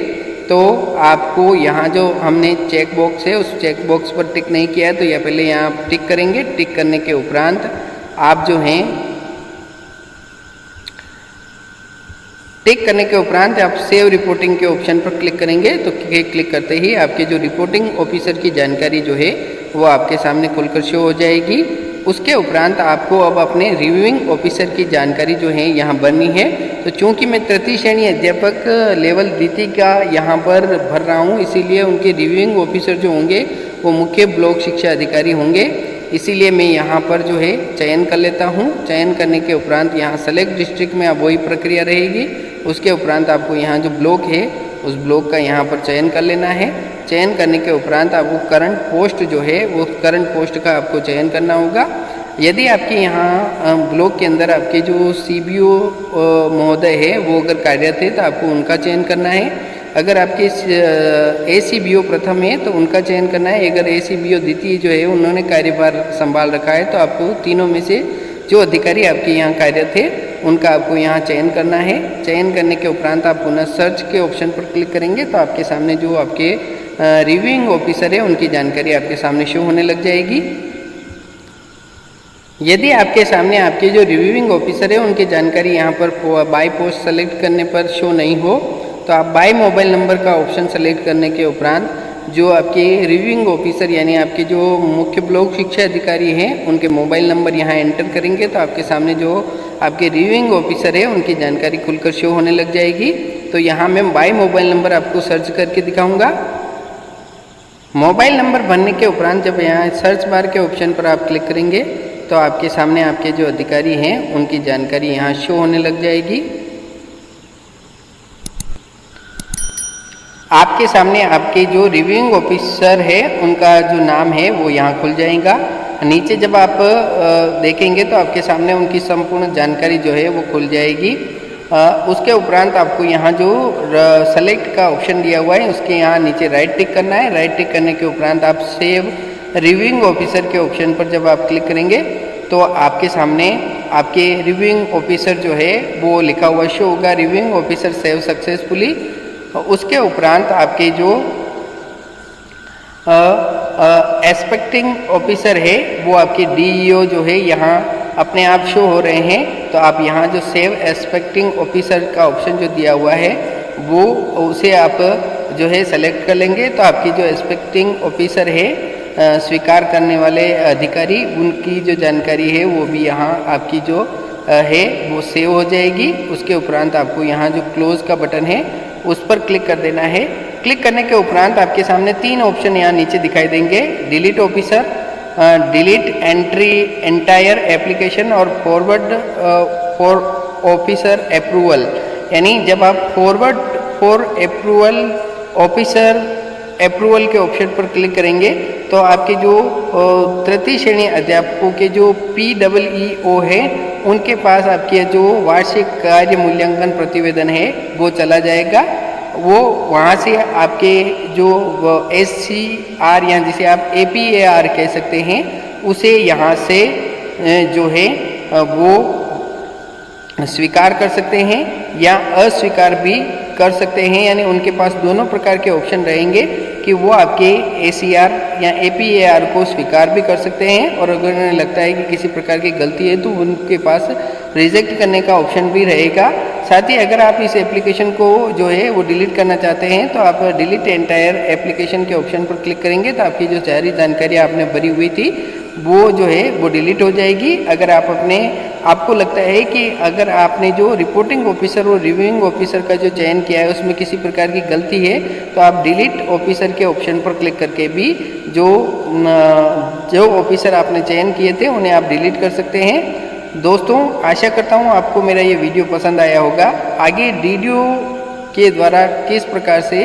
तो आपको यहाँ जो हमने चेक बॉक्स है उस चेक बॉक्स पर टिक नहीं किया है तो यह पहले यहाँ टिक करेंगे। टिक करने के उपरांत आप जो हैं टिक करने के उपरांत आप सेव रिपोर्टिंग के ऑप्शन पर क्लिक करेंगे तो क्लिक करते ही आपके जो रिपोर्टिंग ऑफिसर की जानकारी जो है वो आपके सामने खुलकर शो हो जाएगी। उसके उपरांत आपको अब अपने रिव्यूइंग ऑफिसर की जानकारी जो है यहाँ भरनी है। तो चूंकि मैं तृतीय श्रेणी अध्यापक लेवल द्वितीय का यहाँ पर भर रहा हूँ इसीलिए उनके रिव्यूइंग ऑफिसर जो होंगे वो मुख्य ब्लॉक शिक्षा अधिकारी होंगे। इसीलिए मैं यहाँ पर जो है चयन कर लेता हूँ। चयन करने के उपरांत यहाँ सेलेक्ट डिस्ट्रिक्ट में अब वही प्रक्रिया रहेगी। उसके उपरांत आपको यहाँ जो ब्लॉक है उस ब्लॉक का यहाँ पर चयन कर लेना है। चयन करने के उपरांत आपको करंट पोस्ट जो है वो करंट पोस्ट का आपको चयन करना होगा। यदि आपके यहाँ ब्लॉक के अंदर आपके जो CBO महोदय है वो अगर कार्यरत है तो आपको उनका चयन करना है। अगर आपके ACBO प्रथम है तो उनका चयन करना है। अगर ACBO द्वितीय जो है उन्होंने कार्यभार संभाल रखा है तो आपको तीनों में से जो अधिकारी आपके यहाँ कार्यरत है उनका आपको यहाँ चयन करना है। चयन करने के उपरांत आप पुनः सर्च के ऑप्शन पर क्लिक करेंगे तो आपके सामने जो आपके रिव्यूइंग ऑफिसर है उनकी जानकारी आपके सामने शो होने लग जाएगी। यदि आपके सामने आपके जो रिव्यूइंग ऑफिसर है उनकी जानकारी यहाँ पर बाय पोस्ट सेलेक्ट करने पर शो नहीं हो तो आप बाय मोबाइल नंबर का ऑप्शन सेलेक्ट करने के उपरांत जो आपके रिव्यूइंग ऑफिसर यानी आपके जो मुख्य ब्लॉक शिक्षा अधिकारी हैं उनके मोबाइल नंबर यहाँ एंटर करेंगे तो आपके सामने जो आपके रिव्यूइंग ऑफिसर है उनकी जानकारी खुलकर शो होने लग जाएगी। तो यहाँ मैं बाय मोबाइल नंबर आपको सर्च करके दिखाऊंगा। मोबाइल नंबर भरने के उपरांत जब यहाँ सर्च बार के ऑप्शन पर आप क्लिक करेंगे तो आपके सामने आपके जो अधिकारी हैं उनकी जानकारी यहाँ शो होने लग जाएगी। आपके सामने आपके जो रिव्यूइंग ऑफिसर है उनका जो नाम है वो यहाँ खुल जाएगा। नीचे जब आप देखेंगे तो आपके सामने उनकी संपूर्ण जानकारी जो है वो खुल जाएगी। उसके उपरांत आपको यहाँ जो सेलेक्ट का ऑप्शन दिया हुआ है उसके यहाँ नीचे राइट टिक करना है। राइट टिक करने के उपरांत आप सेव रिव्यूइंग ऑफिसर के ऑप्शन पर जब आप क्लिक करेंगे तो आपके सामने आपके रिव्यूइंग ऑफिसर जो है वो लिखा हुआ शो होगा, रिव्यूइंग ऑफिसर सेव सक्सेसफुली। उसके उपरांत आपके जो एक्सपेक्टिंग ऑफिसर है वो आपके DEO जो है यहाँ अपने आप शो हो रहे हैं। तो आप यहाँ जो सेव एक्सपेक्टिंग ऑफिसर का ऑप्शन जो दिया हुआ है वो उसे आप जो है सेलेक्ट कर लेंगे। तो आपकी जो एक्सपेक्टिंग ऑफिसर है स्वीकार करने वाले अधिकारी, उनकी जो जानकारी है वो भी यहाँ आपकी जो है वो सेव हो जाएगी। उसके उपरांत आपको यहाँ जो क्लोज का बटन है उस पर क्लिक कर देना है। क्लिक करने के उपरांत आपके सामने 3 ऑप्शन यहाँ नीचे दिखाई देंगे, delete officer, delete entry entire application और फॉरवर्ड फॉर ऑफिसर अप्रूवल। यानी जब आप forward for approval officer approval के ऑप्शन पर क्लिक करेंगे तो आपके जो तृतीय श्रेणी अध्यापकों के जो PEEO है उनके पास आपके जो वार्षिक कार्य मूल्यांकन प्रतिवेदन है वो चला जाएगा। वो वहाँ से आपके जो SCR या जिसे आप APAR कह सकते हैं उसे यहाँ से जो है वो स्वीकार कर सकते हैं या अस्वीकार भी कर सकते हैं। यानी उनके पास दोनों प्रकार के ऑप्शन रहेंगे कि वो आपके ACR या APAR को स्वीकार भी कर सकते हैं और अगर उन्हें लगता है कि किसी प्रकार की गलती है तो उनके पास रिजेक्ट करने का ऑप्शन भी रहेगा। साथ ही अगर आप इस एप्लीकेशन को जो है वो डिलीट करना चाहते हैं तो आप डिलीट एंटायर एप्लीकेशन के ऑप्शन पर क्लिक करेंगे तो आपकी जो सारी जानकारी आपने भरी हुई थी वो जो है वो डिलीट हो जाएगी। अगर आप आपको लगता है कि अगर आपने जो रिपोर्टिंग ऑफिसर और रिव्यूइंग ऑफिसर का जो चयन किया है उसमें किसी प्रकार की गलती है तो आप डिलीट ऑफिसर के ऑप्शन पर क्लिक करके भी जो ऑफिसर आपने चयन किए थे उन्हें आप डिलीट कर सकते हैं। दोस्तों आशा करता हूँ आपको मेरा ये वीडियो पसंद आया होगा। आगे DDO के द्वारा किस प्रकार से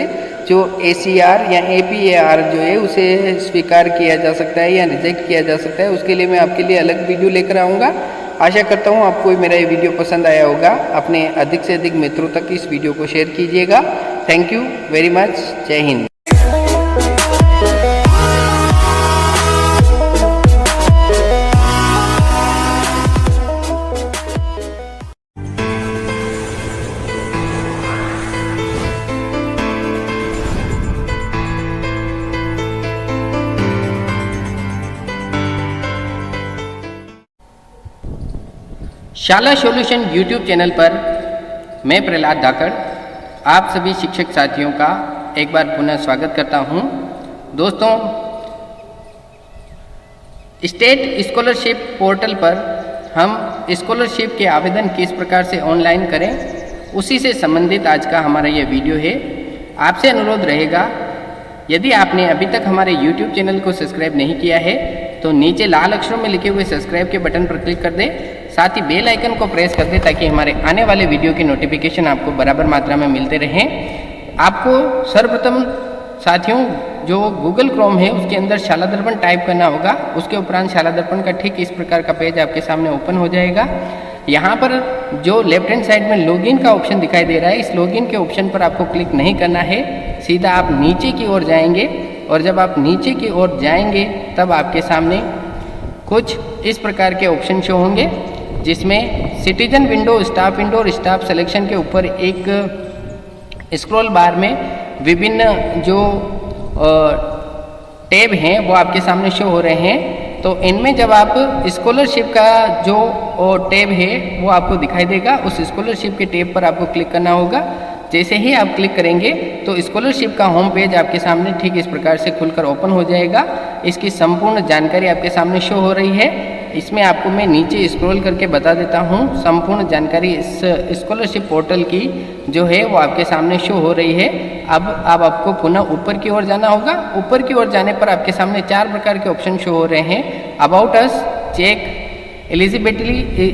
जो ACR या APAR जो है उसे स्वीकार किया जा सकता है या रिजेक्ट किया जा सकता है उसके लिए मैं आपके लिए अलग वीडियो लेकर आऊँगा। आशा करता हूँ आपको मेरा ये वीडियो पसंद आया होगा। अपने अधिक से अधिक मित्रों तक इस वीडियो को शेयर कीजिएगा। Thank you very much. जय हिंद। शाला सॉल्यूशन YouTube चैनल पर मैं प्रहलाद धाकड़ आप सभी शिक्षक साथियों का एक बार पुनः स्वागत करता हूं। दोस्तों स्टेट स्कॉलरशिप पोर्टल पर हम स्कॉलरशिप के आवेदन किस प्रकार से ऑनलाइन करें उसी से संबंधित आज का हमारा ये वीडियो है। आपसे अनुरोध रहेगा यदि आपने अभी तक हमारे YouTube चैनल को सब्सक्राइब नहीं किया है तो नीचे लाल अक्षरों में लिखे हुए सब्सक्राइब के बटन पर क्लिक कर दें, साथ ही बेल आइकन को प्रेस कर दें ताकि हमारे आने वाले वीडियो की नोटिफिकेशन आपको बराबर मात्रा में मिलते रहें। आपको सर्वप्रथम साथियों जो गूगल क्रोम है उसके अंदर शाला दर्पण टाइप करना होगा। उसके उपरांत शाला दर्पण का ठीक इस प्रकार का पेज आपके सामने ओपन हो जाएगा। यहाँ पर जो लेफ्ट हैंड साइड में लॉगिन का ऑप्शन दिखाई दे रहा है, इस लॉगिन के ऑप्शन पर आपको क्लिक नहीं करना है, सीधा आप नीचे की ओर जाएंगे और जब आप नीचे की ओर जाएंगे तब आपके सामने कुछ इस प्रकार के ऑप्शन शो होंगे जिसमें सिटीजन विंडो, स्टाफ विंडो और स्टाफ सिलेक्शन के ऊपर एक स्क्रॉल बार में विभिन्न जो टैब हैं वो आपके सामने शो हो रहे हैं। तो इनमें जब आप स्कॉलरशिप का जो टैब है वो आपको दिखाई देगा, उस स्कॉलरशिप के टैब पर आपको क्लिक करना होगा। जैसे ही आप क्लिक करेंगे तो स्कॉलरशिप का होम पेज आपके सामने ठीक इस प्रकार से खुलकर ओपन हो जाएगा। इसकी संपूर्ण जानकारी आपके सामने शो हो रही है। इसमें आपको मैं नीचे स्क्रॉल करके बता देता हूँ संपूर्ण जानकारी इस स्कॉलरशिप पोर्टल की जो है वो आपके सामने शो हो रही है। अब आपको पुनः ऊपर की ओर जाना होगा। ऊपर की ओर जाने पर आपके सामने 4 प्रकार के ऑप्शन शो हो रहे हैं। About us, check, eligibility,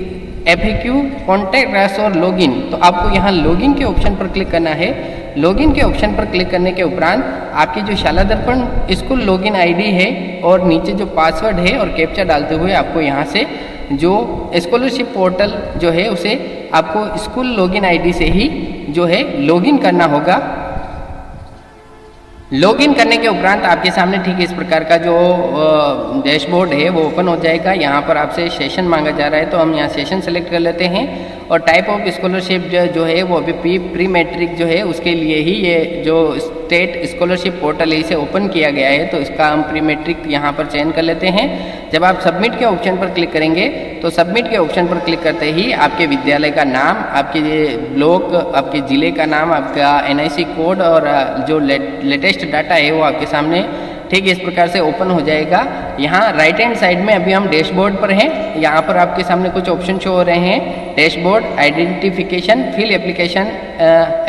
FAQ, contact us और लॉगिन। तो आपको यहाँ लॉगिन के ऑप्शन पर क्लिक करना है। लॉगिन के ऑप्शन पर क्लिक करने के उपरांत आपकी जो शाला दर्पण स्कूल लॉगिन ID है और नीचे जो पासवर्ड है और कैप्चा डालते हुए आपको यहाँ से जो स्कॉलरशिप पोर्टल जो है उसे आपको स्कूल लॉगिन ID से ही जो है लॉगिन करना होगा। लॉगिन करने के उपरांत आपके सामने ठीक इस प्रकार का जो डैशबोर्ड है वो ओपन हो जाएगा। यहाँ पर आपसे सेशन मांगा जा रहा है, तो हम यहाँ सेशन सेलेक्ट कर लेते हैं। और टाइप ऑफ स्कॉलरशिप जो है वो अभी प्री मैट्रिक जो है उसके लिए ही ये जो स्टेट स्कॉलरशिप पोर्टल है इसे ओपन किया गया है, तो इसका हम प्री मैट्रिक यहाँ पर चयन कर लेते हैं। जब आप सबमिट के ऑप्शन पर क्लिक करेंगे तो सबमिट के ऑप्शन पर क्लिक करते ही आपके विद्यालय का नाम, आपके ये ब्लॉक, आपके ज़िले का नाम, आपका NIC कोड और जो लेटेस्ट डाटा है वो आपके सामने ठीक इस प्रकार से ओपन हो जाएगा। यहाँ राइट हैंड साइड में अभी हम डैशबोर्ड पर हैं। यहाँ पर आपके सामने कुछ ऑप्शन शो हो रहे हैं, dashboard, identification, fill application,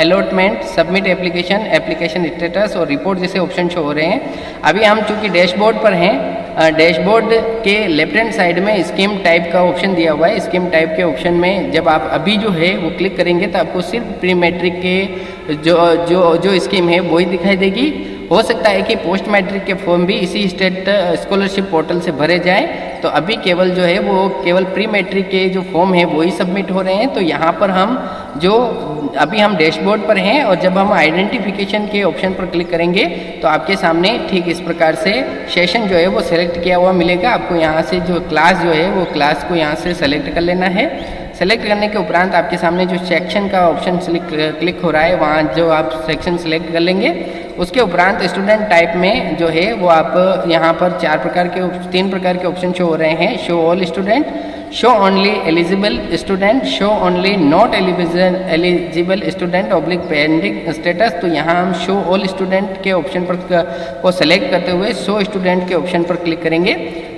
allotment, submit application, application status और रिपोर्ट जैसे ऑप्शन शो हो रहे हैं। अभी हम चूँकि डैशबोर्ड पर हैं, डैशबोर्ड के लेफ्ट हैंड साइड में स्कीम टाइप का ऑप्शन दिया हुआ है। स्कीम टाइप के ऑप्शन में जब आप अभी जो है वो क्लिक करेंगे तो आपको सिर्फ प्री मैट्रिक के जो स्कीम है वही दिखाई देगी। हो सकता है कि पोस्ट मैट्रिक के फॉर्म भी इसी स्टेट स्कॉलरशिप पोर्टल से भरे जाएं, तो अभी केवल जो है वो केवल प्री मैट्रिक के जो फॉर्म है वही सबमिट हो रहे हैं। तो यहाँ पर हम जो अभी हम डैशबोर्ड पर हैं और जब हम आइडेंटिफिकेशन के ऑप्शन पर क्लिक करेंगे तो आपके सामने ठीक इस प्रकार से सेशन जो है वो सेलेक्ट किया हुआ मिलेगा। आपको यहाँ से जो क्लास जो है वो क्लास को यहाँ से सेलेक्ट कर लेना है। सेलेक्ट करने के उपरांत आपके सामने जो सेक्शन का ऑप्शन क्लिक हो रहा है वहाँ जो आप सेक्शन सेलेक्ट कर लेंगे। उसके उपरांत स्टूडेंट टाइप में जो है वो आप यहाँ पर तीन प्रकार के ऑप्शन शो हो रहे हैं, show all student, show only eligible student, show only not eligible student oblique pending status. तो यहाँ हम शो ऑल स्टूडेंट के ऑप्शन पर को सेलेक्ट करते हुए शो स्टूडेंट के ऑप्शन पर क्लिक करेंगे।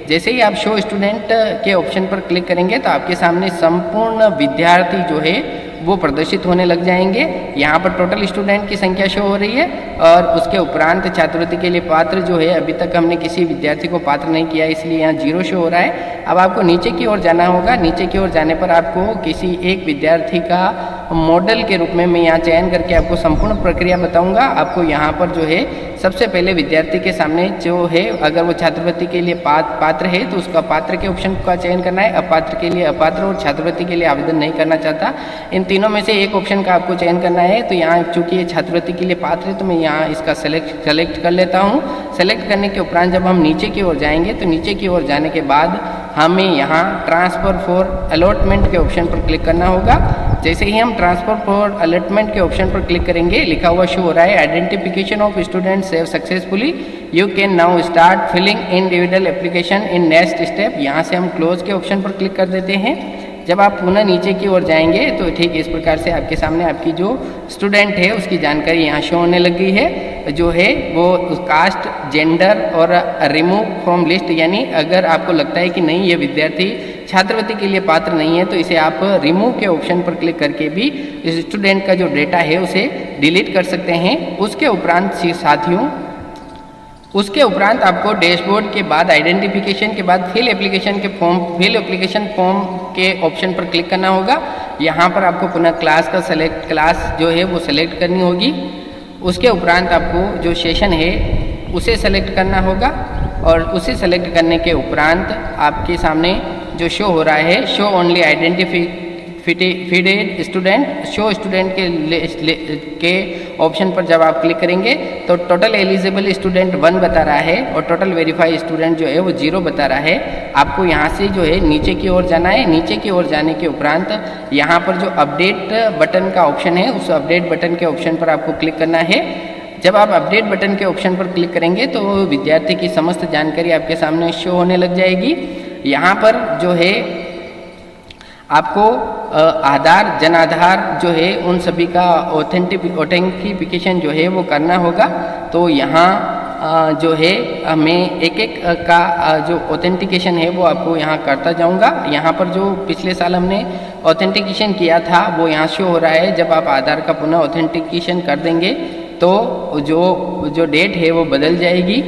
जैसे ही आप शो स्टूडेंट के ऑप्शन पर क्लिक करेंगे तो आपके सामने संपूर्ण विद्यार्थी जो है वो प्रदर्शित होने लग जाएंगे। यहाँ पर टोटल स्टूडेंट की संख्या शो हो रही है और उसके उपरांत छात्रवृत्ति के लिए पात्र जो है अभी तक हमने किसी विद्यार्थी को पात्र नहीं किया, इसलिए यहाँ 0 शो हो रहा है। अब आपको नीचे की ओर जाना होगा। नीचे की ओर जाने पर आपको किसी एक विद्यार्थी का मॉडल के रूप में मैं यहाँ चयन करके आपको संपूर्ण प्रक्रिया बताऊँगा। आपको यहाँ पर जो है सबसे पहले विद्यार्थी के सामने जो है अगर वो छात्रवृत्ति के लिए पात्र है तो उसका पात्र के ऑप्शन का चयन करना है, अपात्र के लिए अपात्र और छात्रवृत्ति के लिए आवेदन नहीं करना चाहता, इन तीनों में से एक ऑप्शन का आपको चयन करना है। तो यहाँ चूंकि ये छात्रवृत्ति के लिए पात्र है तो मैं यहाँ इसका सेलेक्ट कर लेता हूँ। सेलेक्ट करने के उपरांत जब हम नीचे की ओर जाएंगे तो नीचे की ओर जाने के बाद हमें यहाँ ट्रांसफ़र फॉर अलॉटमेंट के ऑप्शन पर क्लिक करना होगा। जैसे ही हम ट्रांसफ़र फॉर अलॉटमेंट के ऑप्शन पर क्लिक करेंगे लिखा हुआ शो हो रहा है identification of student save successfully, you can now start filling individual application in next step. यहाँ से हम क्लोज के ऑप्शन पर क्लिक कर देते हैं। जब आप पुनः नीचे की ओर जाएंगे तो ठीक इस प्रकार से आपके सामने आपकी जो स्टूडेंट है उसकी जानकारी यहाँ शो होने लग गई है। जो है वो कास्ट, जेंडर और रिमूव फ्रॉम लिस्ट, यानी अगर आपको लगता है कि नहीं ये विद्यार्थी छात्रवृत्ति के लिए पात्र नहीं है तो इसे आप रिमूव के ऑप्शन पर क्लिक करके भी इस स्टूडेंट का जो डेटा है उसे डिलीट कर सकते हैं। उसके उपरांत आपको डैशबोर्ड के बाद आइडेंटिफिकेशन के बाद फिल एप्लीकेशन फॉर्म के ऑप्शन पर क्लिक करना होगा। यहाँ पर आपको पुनः क्लास जो है वो सेलेक्ट करनी होगी। उसके उपरांत आपको जो सेशन है उसे सेलेक्ट करना होगा और उसे सेलेक्ट करने के उपरांत आपके सामने जो शो हो रहा है show only identified student, show student के ऑप्शन पर जब आप क्लिक करेंगे तो टोटल एलिजिबल स्टूडेंट 1 बता रहा है और टोटल वेरीफाई स्टूडेंट जो है वो 0 बता रहा है। आपको यहाँ से जो है नीचे की ओर जाना है। नीचे की ओर जाने के उपरांत यहाँ पर जो अपडेट बटन का ऑप्शन है उस अपडेट बटन के ऑप्शन पर आपको क्लिक करना है। जब आप अपडेट बटन के ऑप्शन पर क्लिक करेंगे तो विद्यार्थी की समस्त जानकारी आपके सामने शो होने लग जाएगी। यहाँ पर जो है आपको आधार, जन आधार जो है उन सभी का ऑथेंटिफिकेशन जो है वो करना होगा। तो यहाँ जो है मैं एक का जो ऑथेंटिकेशन है वो आपको यहाँ करता जाऊँगा। यहाँ पर जो पिछले साल हमने ऑथेंटिकेशन किया था वो यहाँ शो हो रहा है। जब आप आधार का पुनः ऑथेंटिकेशन कर देंगे तो जो डेट है वो बदल जाएगी।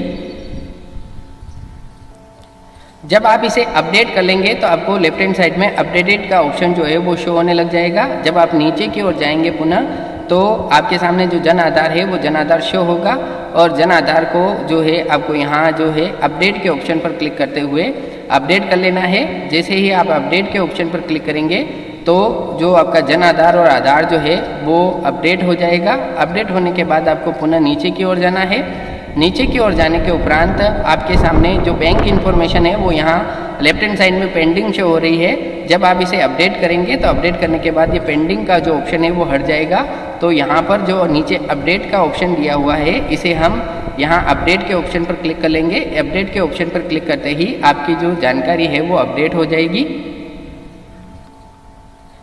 जब आप इसे अपडेट कर लेंगे तो आपको लेफ्ट हैंड साइड में अपडेटेड का ऑप्शन जो है वो शो होने लग जाएगा। जब आप नीचे की ओर जाएंगे पुनः तो आपके सामने जो जन आधार है वो जन आधार शो होगा और जन आधार को जो है आपको यहाँ जो है अपडेट के ऑप्शन पर क्लिक करते हुए अपडेट कर लेना है। जैसे ही आप अपडेट के ऑप्शन पर क्लिक करेंगे तो जो आपका जन आधार और आधार जो है वो अपडेट हो जाएगा। अपडेट होने के बाद आपको पुनः नीचे की ओर जाना है। नीचे की ओर जाने के उपरांत आपके सामने जो बैंक इन्फॉर्मेशन है वो यहाँ लेफ्ट हैंड साइड में पेंडिंग शो हो रही है। जब आप इसे अपडेट करेंगे तो अपडेट करने के बाद ये पेंडिंग का जो ऑप्शन है वो हट जाएगा। तो यहाँ पर जो नीचे अपडेट का ऑप्शन दिया हुआ है, इसे हम यहाँ अपडेट के ऑप्शन पर क्लिक कर लेंगे। अपडेट के ऑप्शन पर क्लिक करते ही आपकी जो जानकारी है वो अपडेट हो जाएगी।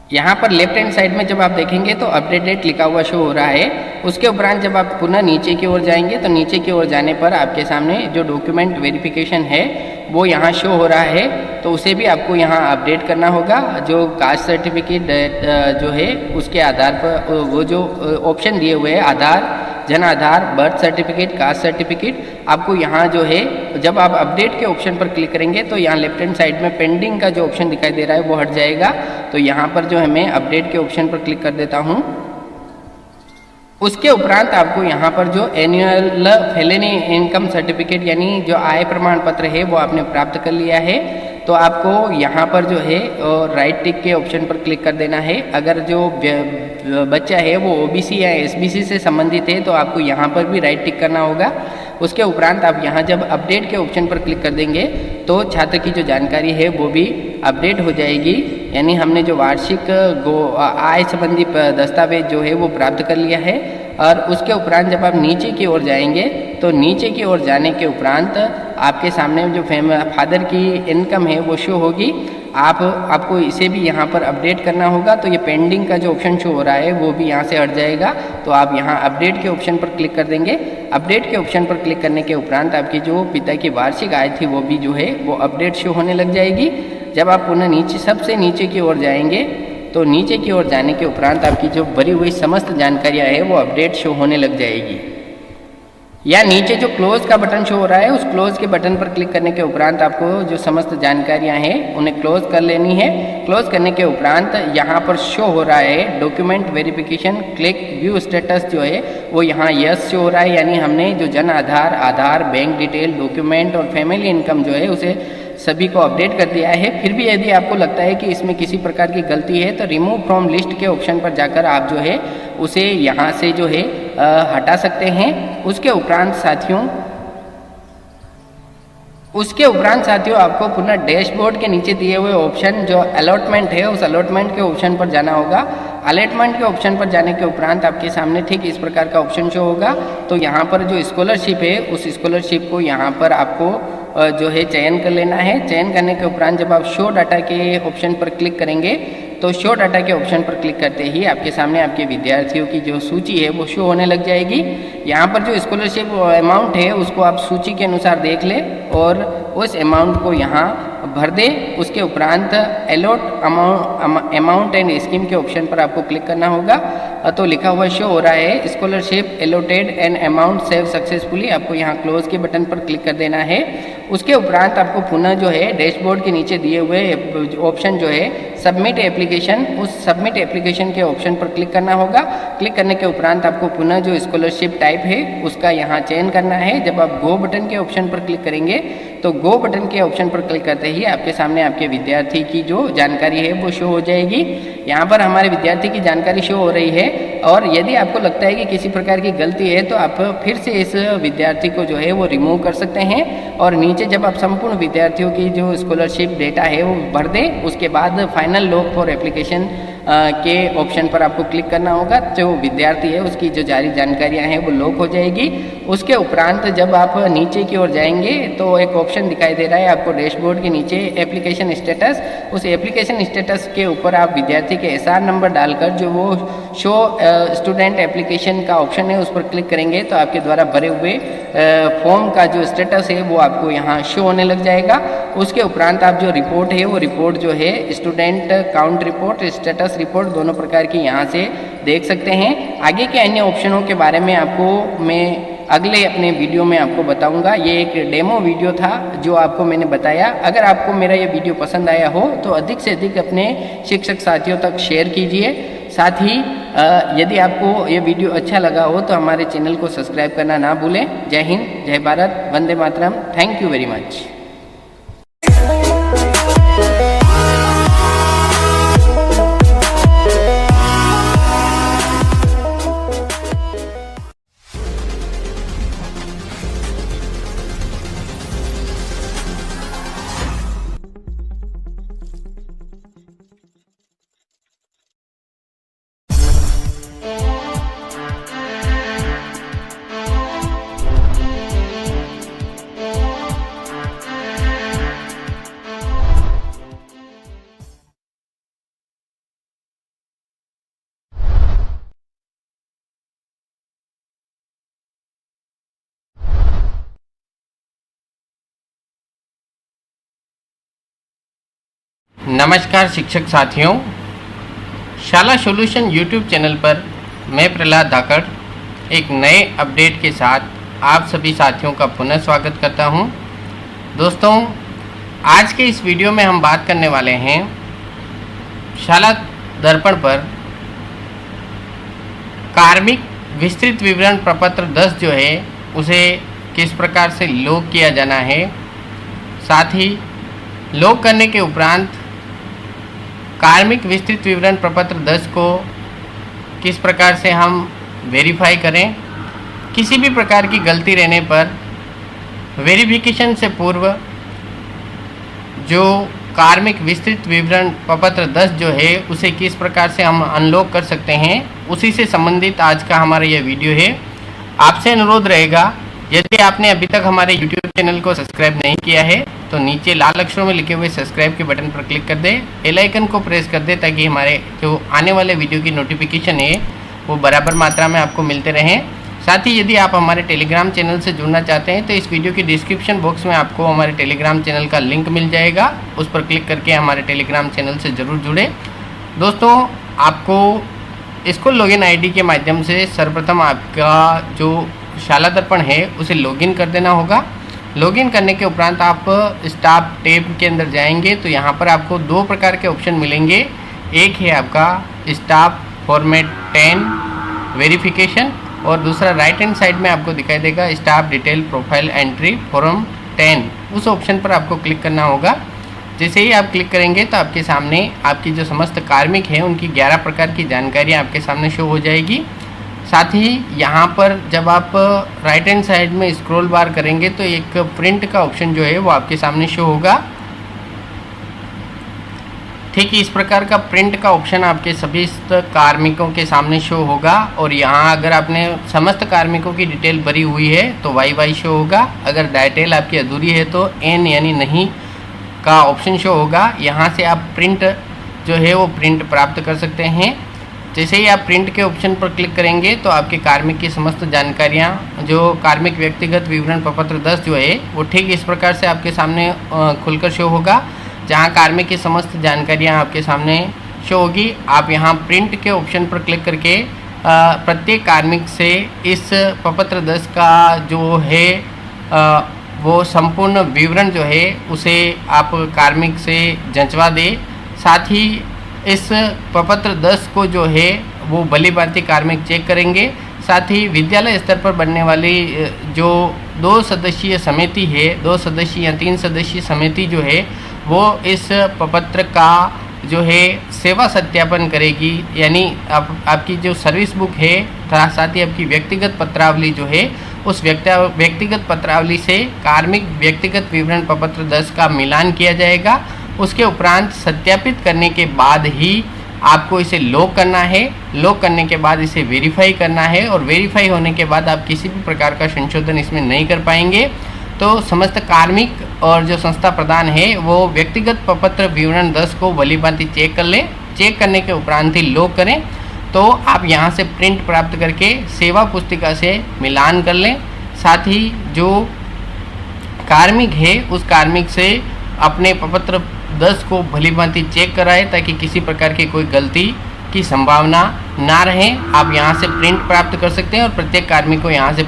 यहाँ पर लेफ्ट हैंड साइड में जब आप देखेंगे तो अपडेटेड लिखा हुआ शो हो रहा है। उसके उपरांत जब आप पुनः नीचे की ओर जाएंगे तो नीचे की ओर जाने पर आपके सामने जो डॉक्यूमेंट वेरिफिकेशन है वो यहाँ शो हो रहा है। तो उसे भी आपको यहाँ अपडेट करना होगा। जो कास्ट सर्टिफिकेट जो है उसके आधार पर वो जो ऑप्शन दिए हुए हैं, आधार, Jan Aadhaar, birth certificate, caste certificate, आपको यहाँ जो है जब आप अपडेट के ऑप्शन पर क्लिक करेंगे तो यहाँ लेफ्ट हैंड साइड में पेंडिंग का जो ऑप्शन दिखाई दे रहा है वो हट जाएगा। तो यहाँ पर जो है मैं अपडेट के ऑप्शन पर क्लिक कर देता हूँ। उसके उपरांत आपको यहाँ पर जो एनुअल फेलेनी इनकम सर्टिफिकेट यानी जो आय प्रमाण पत्र है वो आपने प्राप्त कर लिया है। तो आपको यहाँ पर जो है राइट टिक के ऑप्शन पर क्लिक कर देना है। अगर जो बच्चा है वो ओबीसी या एसबीसी से संबंधित है तो आपको यहाँ पर भी राइट टिक करना होगा। उसके उपरांत आप यहाँ जब अपडेट के ऑप्शन पर क्लिक कर देंगे तो छात्र की जो जानकारी है वो भी अपडेट हो जाएगी। यानी हमने जो वार्षिक आय संबंधी दस्तावेज जो है वो प्राप्त कर लिया है। और उसके उपरांत जब आप नीचे की ओर जाएंगे तो नीचे की ओर जाने के उपरांत आपके सामने जो फादर की इनकम है वो शो होगी। आपको इसे भी यहाँ पर अपडेट करना होगा। तो ये पेंडिंग का जो ऑप्शन शो हो रहा है वो भी यहाँ से हट जाएगा। तो आप यहाँ अपडेट के ऑप्शन पर क्लिक कर देंगे। अपडेट के ऑप्शन पर क्लिक करने के उपरांत आपकी जो पिता की वार्षिक आय थी वो भी जो है वो अपडेट शो होने लग जाएगी। जब आप पुनः नीचे सबसे नीचे की ओर जाएंगे तो नीचे की ओर जाने के उपरांत आपकी जो भरी हुई समस्त जानकारियाँ है वो अपडेट शो होने लग जाएगी। या नीचे जो क्लोज का बटन शो हो रहा है उस क्लोज के बटन पर क्लिक करने के उपरांत आपको जो समस्त जानकारियां हैं उन्हें क्लोज कर लेनी है। क्लोज करने के उपरांत यहाँ पर शो हो रहा है document verification, click view status जो है वो यहाँ यस शो हो रहा है। यानी हमने जो Jan Aadhaar, bank detail, document और फैमिली इनकम जो है उसे सभी को अपडेट कर दिया है। फिर भी यदि आपको लगता है कि इसमें किसी प्रकार की गलती है तो रिमूव फ्रॉम लिस्ट के ऑप्शन पर जाकर आप जो है उसे यहाँ से जो है हटा सकते हैं। उसके उपरांत साथियों आपको पुनः डैशबोर्ड के नीचे दिए हुए ऑप्शन जो अलॉटमेंट है उस अलॉटमेंट के ऑप्शन पर जाना होगा। अलॉटमेंट के ऑप्शन पर जाने के उपरांत आपके सामने ठीक इस प्रकार का ऑप्शन शो होगा। तो यहाँ पर जो स्कॉलरशिप है उस स्कॉलरशिप को यहाँ पर आपको जो है चयन कर लेना है। चयन करने के उपरांत जब आप शो डाटा के ऑप्शन पर क्लिक करेंगे तो शो डाटा के ऑप्शन पर क्लिक करते ही आपके सामने आपके विद्यार्थियों की जो सूची है वो शो होने लग जाएगी। यहाँ पर जो स्कॉलरशिप अमाउंट है उसको आप सूची के अनुसार देख लें और उस अमाउंट को यहाँ भर दें। उसके उपरांत अलॉट अमाउंट एंड स्कीम के ऑप्शन पर आपको क्लिक करना होगा। तो लिखा हुआ शो हो रहा है scholarship allotted and amount save successfully. आपको यहाँ क्लोज के बटन पर क्लिक कर देना है। उसके उपरांत आपको पुनः जो है डैशबोर्ड के नीचे दिए हुए ऑप्शन जो है सबमिट एप्लीकेशन, उस सबमिट एप्लीकेशन के ऑप्शन पर क्लिक करना होगा। क्लिक करने के उपरांत आपको पुनः जो स्कॉलरशिप टाइप है उसका यहाँ चयन करना है। जब आप गो बटन के ऑप्शन पर क्लिक करेंगे तो गो बटन के ऑप्शन पर क्लिक करते ही आपके सामने आपके विद्यार्थी की जो जानकारी है वो शो हो जाएगी। यहाँ पर हमारे विद्यार्थी की जानकारी शो हो रही है। और यदि आपको लगता है कि किसी प्रकार की गलती है तो आप फिर से इस विद्यार्थी को जो है वो रिमूव कर सकते हैं। और नीचे जब आप संपूर्ण विद्यार्थियों की जो स्कॉलरशिप डेटा है वो भर दें उसके बाद फाइनल लॉक फॉर एप्लीकेशन के ऑप्शन पर आपको क्लिक करना होगा। जो विद्यार्थी है उसकी जो जारी जानकारियां हैं वो लॉक हो जाएगी। उसके उपरांत जब आप नीचे की ओर जाएंगे तो एक ऑप्शन दिखाई दे रहा है आपको डैशबोर्ड के नीचे एप्लीकेशन स्टेटस। उस एप्लीकेशन स्टेटस के ऊपर आप विद्यार्थी के एसआर नंबर डालकर जो वो शो स्टूडेंट एप्लीकेशन का ऑप्शन है उस पर क्लिक करेंगे तो आपके द्वारा भरे हुए फॉर्म का जो स्टेटस है वो आपको यहाँ शो होने लग जाएगा। उसके उपरांत आप जो रिपोर्ट है वो रिपोर्ट जो है student count report, status report दोनों प्रकार की यहाँ से देख सकते हैं। आगे के अन्य ऑप्शनों के बारे में आपको मैं अगले अपने वीडियो में आपको बताऊंगा। ये एक डेमो वीडियो था जो आपको मैंने बताया। अगर आपको मेरा ये वीडियो पसंद आया हो तो अधिक से अधिक अपने शिक्षक साथियों तक शेयर कीजिए। साथ ही यदि आपको ये वीडियो अच्छा लगा हो तो हमारे चैनल को सब्सक्राइब करना ना भूलें। जय हिंद, जय भारत, वंदे मातरम। Thank you very much. नमस्कार शिक्षक साथियों, शाला सॉल्यूशन यूट्यूब चैनल पर मैं प्रहलाद धाकड़ एक नए अपडेट के साथ आप सभी साथियों का पुनः स्वागत करता हूं। दोस्तों, आज के इस वीडियो में हम बात करने वाले हैं शाला दर्पण पर कार्मिक विस्तृत विवरण प्रपत्र 10 जो है उसे किस प्रकार से लॉग किया जाना है, साथ ही लॉग करने के उपरांत कार्मिक विस्तृत विवरण प्रपत्र 10 को किस प्रकार से हम वेरीफाई करें। किसी भी प्रकार की गलती रहने पर वेरिफिकेशन से पूर्व जो कार्मिक विस्तृत विवरण प्रपत्र 10 जो है उसे किस प्रकार से हम अनलॉक कर सकते हैं, उसी से संबंधित आज का हमारा यह वीडियो है। आपसे अनुरोध रहेगा, यदि आपने अभी तक हमारे YouTube चैनल को सब्सक्राइब नहीं किया है तो नीचे लाल अक्षरों में लिखे हुए सब्सक्राइब के बटन पर क्लिक कर दें, बेल आइकन को प्रेस कर दें ताकि हमारे जो आने वाले वीडियो की नोटिफिकेशन है वो बराबर मात्रा में आपको मिलते रहें। साथ ही यदि आप हमारे टेलीग्राम चैनल से जुड़ना चाहते हैं तो इस वीडियो की डिस्क्रिप्शन बॉक्स में आपको हमारे टेलीग्राम चैनल का लिंक मिल जाएगा, उस पर क्लिक करके हमारे टेलीग्राम चैनल से ज़रूर जुड़ें। दोस्तों, आपको स्कूल लॉगिन आईडी के माध्यम से सर्वप्रथम आपका जो शाला दर्पण है उसे लॉगिन कर देना होगा। लॉगिन करने के उपरांत आप स्टाफ टैब के अंदर जाएंगे तो यहाँ पर आपको दो प्रकार के ऑप्शन मिलेंगे। एक है आपका स्टाफ फॉर्मेट 10 वेरिफिकेशन और दूसरा राइट हैंड साइड में आपको दिखाई देगा staff detail profile entry form 10। उस ऑप्शन पर आपको क्लिक करना होगा। जैसे ही आप क्लिक करेंगे तो आपके सामने आपकी जो समस्त कार्मिक हैं उनकी 11 प्रकार की जानकारी आपके सामने शो हो जाएगी। साथ ही यहाँ पर जब आप राइट हैंड साइड में स्क्रॉल बार करेंगे तो एक प्रिंट का ऑप्शन जो है वो आपके सामने शो होगा। ठीक इस प्रकार का प्रिंट का ऑप्शन आपके सभी कार्मिकों के सामने शो होगा और यहाँ अगर आपने समस्त कार्मिकों की डिटेल भरी हुई है तो YY शो होगा। अगर डिटेल आपकी अधूरी है तो N यानी नहीं का ऑप्शन शो होगा। यहाँ से आप प्रिंट जो है वो प्रिंट प्राप्त कर सकते हैं। जैसे ही आप प्रिंट के ऑप्शन पर क्लिक करेंगे तो आपके कार्मिक की समस्त जानकारियाँ जो कार्मिक व्यक्तिगत विवरण प्रपत्र 10 जो है वो ठीक इस प्रकार से आपके सामने खुलकर शो होगा, जहाँ कार्मिक की समस्त जानकारियाँ आपके सामने शो होगी। आप यहाँ प्रिंट के ऑप्शन पर क्लिक करके प्रत्येक कार्मिक से इस प्रपत्र 10 का जो है वो संपूर्ण विवरण जो है उसे आप कार्मिक से जंचवा दें। साथ ही इस प्रपत्र 10 को जो है वो भली भांति कार्मिक चेक करेंगे। साथ ही विद्यालय स्तर पर बनने वाली जो 2 सदस्यीय समिति है, 2 सदस्यीय या 3 सदस्यीय समिति जो है वो इस प्रपत्र का जो है सेवा सत्यापन करेगी। यानी आपकी जो सर्विस बुक है साथ ही आपकी व्यक्तिगत पत्रावली जो है उस व्यक्तिगत पत्रावली से कार्मिक व्यक्तिगत विवरण प्रपत्र 10 का मिलान किया जाएगा। उसके उपरांत सत्यापित करने के बाद ही आपको इसे लॉक करना है। लॉक करने के बाद इसे वेरीफाई करना है और वेरीफाई होने के बाद आप किसी भी प्रकार का संशोधन इसमें नहीं कर पाएंगे। तो समस्त कार्मिक और जो संस्था प्रधान है वो व्यक्तिगत प्रपत्र विवरण 10 को भली भांति चेक कर लें। चेक करने के उपरांत ही लॉक करें तो आप यहाँ से प्रिंट प्राप्त करके सेवा पुस्तिका से मिलान कर लें। साथ ही जो कार्मिक है उस कार्मिक से अपने प्रपत्र 10 को भली भांति चेक कराएं ताकि किसी प्रकार की कोई गलती की संभावना ना रहे। आप यहाँ से प्रिंट प्राप्त कर सकते हैं और प्रत्येक कार्मिक को यहाँ से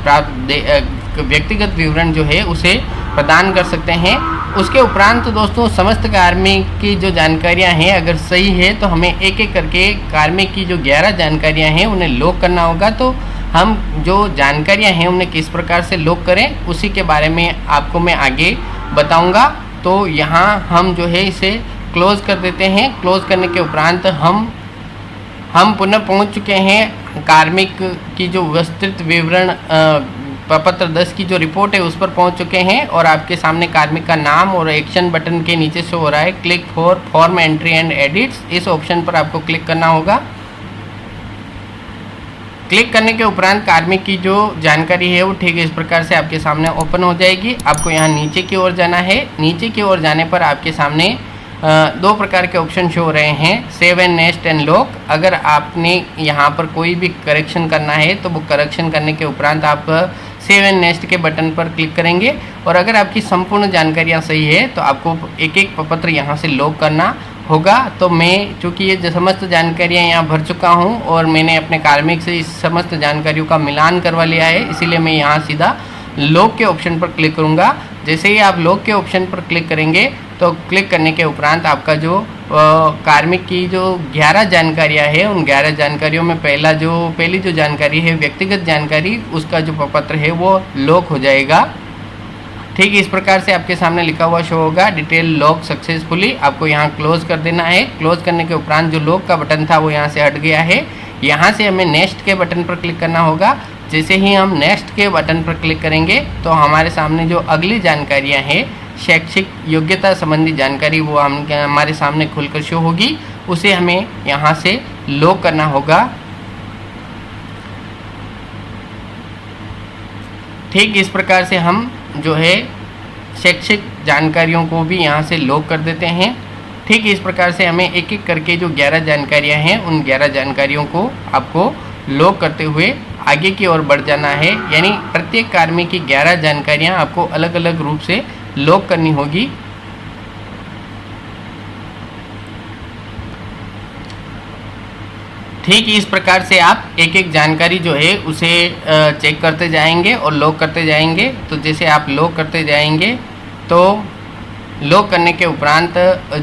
व्यक्तिगत विवरण जो है उसे प्रदान कर सकते हैं। उसके उपरांत दोस्तों समस्त कार्मिक की जो जानकारियाँ हैं अगर सही है तो हमें एक एक करके कार्मिक की जो 11 जानकारियाँ हैं उन्हें लॉक करना होगा। तो हम जो जानकारियाँ हैं उन्हें किस प्रकार से लॉक करें उसी के बारे में आपको मैं आगे बताऊँगा। तो यहाँ हम जो है इसे क्लोज़ कर देते हैं। क्लोज़ करने के उपरांत हम पुनः पहुँच चुके हैं कार्मिक की जो विस्तृत विवरण प्रपत्र 10 की जो रिपोर्ट है उस पर पहुँच चुके हैं और आपके सामने कार्मिक का नाम और एक्शन बटन के नीचे शो हो रहा है click for form entry and edits. इस ऑप्शन पर आपको क्लिक करना होगा। क्लिक करने के उपरांत कार्मिक की जो जानकारी है वो ठीक इस प्रकार से आपके सामने ओपन हो जाएगी। आपको यहाँ नीचे की ओर जाना है। नीचे की ओर जाने पर आपके सामने दो प्रकार के ऑप्शन शो हो रहे हैं, save and next and lock. अगर आपने यहाँ पर कोई भी करेक्शन करना है तो वो करेक्शन करने के उपरांत आप सेव एंड नेक्स्ट के बटन पर क्लिक करेंगे और अगर आपकी संपूर्ण जानकारियाँ सही है तो आपको एक एक प्रपत्र यहाँ से लॉक करना होगा। तो मैं चूँकि ये समस्त जानकारियाँ यहाँ भर चुका हूँ और मैंने अपने कार्मिक से इस समस्त जानकारियों का मिलान करवा लिया है, इसीलिए मैं यहाँ सीधा लॉग के ऑप्शन पर क्लिक करूँगा। जैसे ही आप लॉग के ऑप्शन पर क्लिक करेंगे तो क्लिक करने के उपरांत आपका जो कार्मिक की जो 11 जानकारियाँ हैं, उन 11 जानकारियों में पहली जो जानकारी है व्यक्तिगत जानकारी, उसका जो प्रपत्र है वो लॉक हो जाएगा। ठीक इस प्रकार से आपके सामने लिखा हुआ शो होगा, डिटेल लॉक सक्सेसफुली। आपको यहाँ क्लोज कर देना है। क्लोज करने के उपरांत जो लॉक का बटन था वो यहाँ से हट गया है। यहाँ से हमें नेक्स्ट के बटन पर क्लिक करना होगा। जैसे ही हम नेक्स्ट के बटन पर क्लिक करेंगे तो हमारे सामने जो अगली जानकारियाँ हैं, शैक्षिक योग्यता संबंधी जानकारी, वो हमारे सामने खुलकर शो होगी। उसे हमें यहाँ से लॉक करना होगा। ठीक इस प्रकार से हम जो है शैक्षिक जानकारियों को भी यहाँ से लॉक कर देते हैं। ठीक इस प्रकार से हमें एक एक करके जो 11 जानकारियाँ हैं, उन 11 जानकारियों को आपको लॉक करते हुए आगे की ओर बढ़ जाना है। यानी प्रत्येक कार्मिक की 11 जानकारियाँ आपको अलग अलग रूप से लॉक करनी होगी। ठीक इस प्रकार से आप एक एक जानकारी जो है उसे चेक करते जाएंगे और लॉक करते जाएंगे। तो जैसे आप लॉक करते जाएंगे तो लॉक करने के उपरांत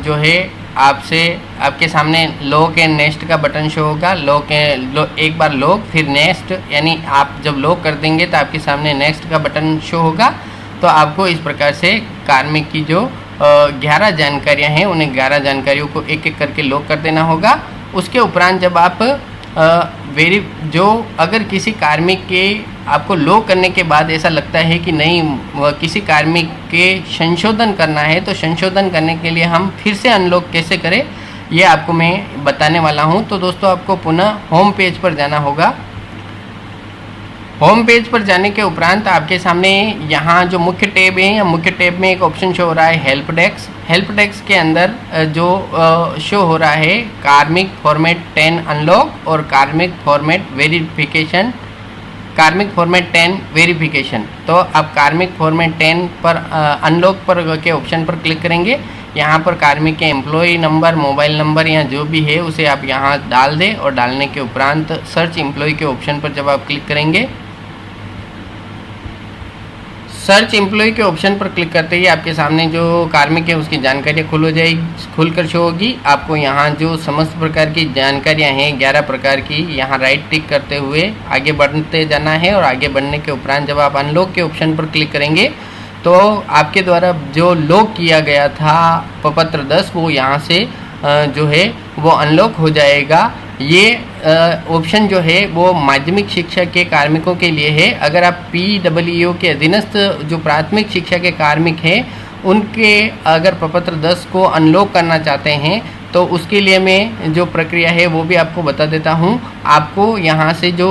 जो है आपके सामने लॉक एंड नेक्स्ट का बटन शो होगा। एक बार लॉक फिर नेक्स्ट, यानी आप जब लॉक कर देंगे तो आपके सामने नेक्स्ट का बटन शो होगा। तो आपको इस प्रकार से कार्मिक की जो 11 जानकारियाँ हैं, उन्हें 11 जानकारियों को एक एक करके लॉक कर देना होगा। उसके उपरांत जब आप अगर किसी कार्मिक के आपको लॉक करने के बाद ऐसा लगता है कि नहीं किसी कार्मिक के संशोधन करना है, तो संशोधन करने के लिए हम फिर से अनलॉक कैसे करें ये आपको मैं बताने वाला हूं। तो दोस्तों आपको पुनः होम पेज पर जाना होगा। होम पेज पर जाने के उपरांत आपके सामने यहाँ जो मुख्य टैब है, या मुख्य टैब में एक ऑप्शन शो हो रहा है हेल्प डेस्क। हेल्प डेस्क के अंदर जो शो हो रहा है कार्मिक फॉर्मेट 10 अनलॉक और कार्मिक फॉर्मेट 10 वेरिफिकेशन। तो आप कार्मिक फॉर्मेट 10 पर अनलॉक पर के ऑप्शन पर क्लिक करेंगे। यहाँ पर कार्मिक के एम्प्लॉय नंबर, मोबाइल नंबर या जो भी है उसे आप यहाँ डाल दें और डालने के उपरांत सर्च एम्प्लॉय के ऑप्शन पर जब आप क्लिक करेंगे, सर्च एम्प्लॉय के ऑप्शन पर क्लिक करते ही आपके सामने जो कार्मिक है उसकी जानकारियाँ खुलकर शो होगी। आपको यहाँ जो समस्त प्रकार की जानकारियाँ हैं 11 प्रकार की, यहाँ राइट टिक करते हुए आगे बढ़ते जाना है। और आगे बढ़ने के उपरांत जब आप अनलॉक के ऑप्शन पर क्लिक करेंगे तो आपके द्वारा जो लॉक किया गया था प्रपत्र 10, वो यहाँ से जो है वो अनलॉक हो जाएगा। ये ऑप्शन जो है वो माध्यमिक शिक्षा के कार्मिकों के लिए है। अगर आप PWO के अधीनस्थ जो प्राथमिक शिक्षा के कार्मिक हैं उनके अगर प्रपत्र 10 को अनलॉक करना चाहते हैं तो उसके लिए मैं जो प्रक्रिया है वो भी आपको बता देता हूँ। आपको यहाँ से जो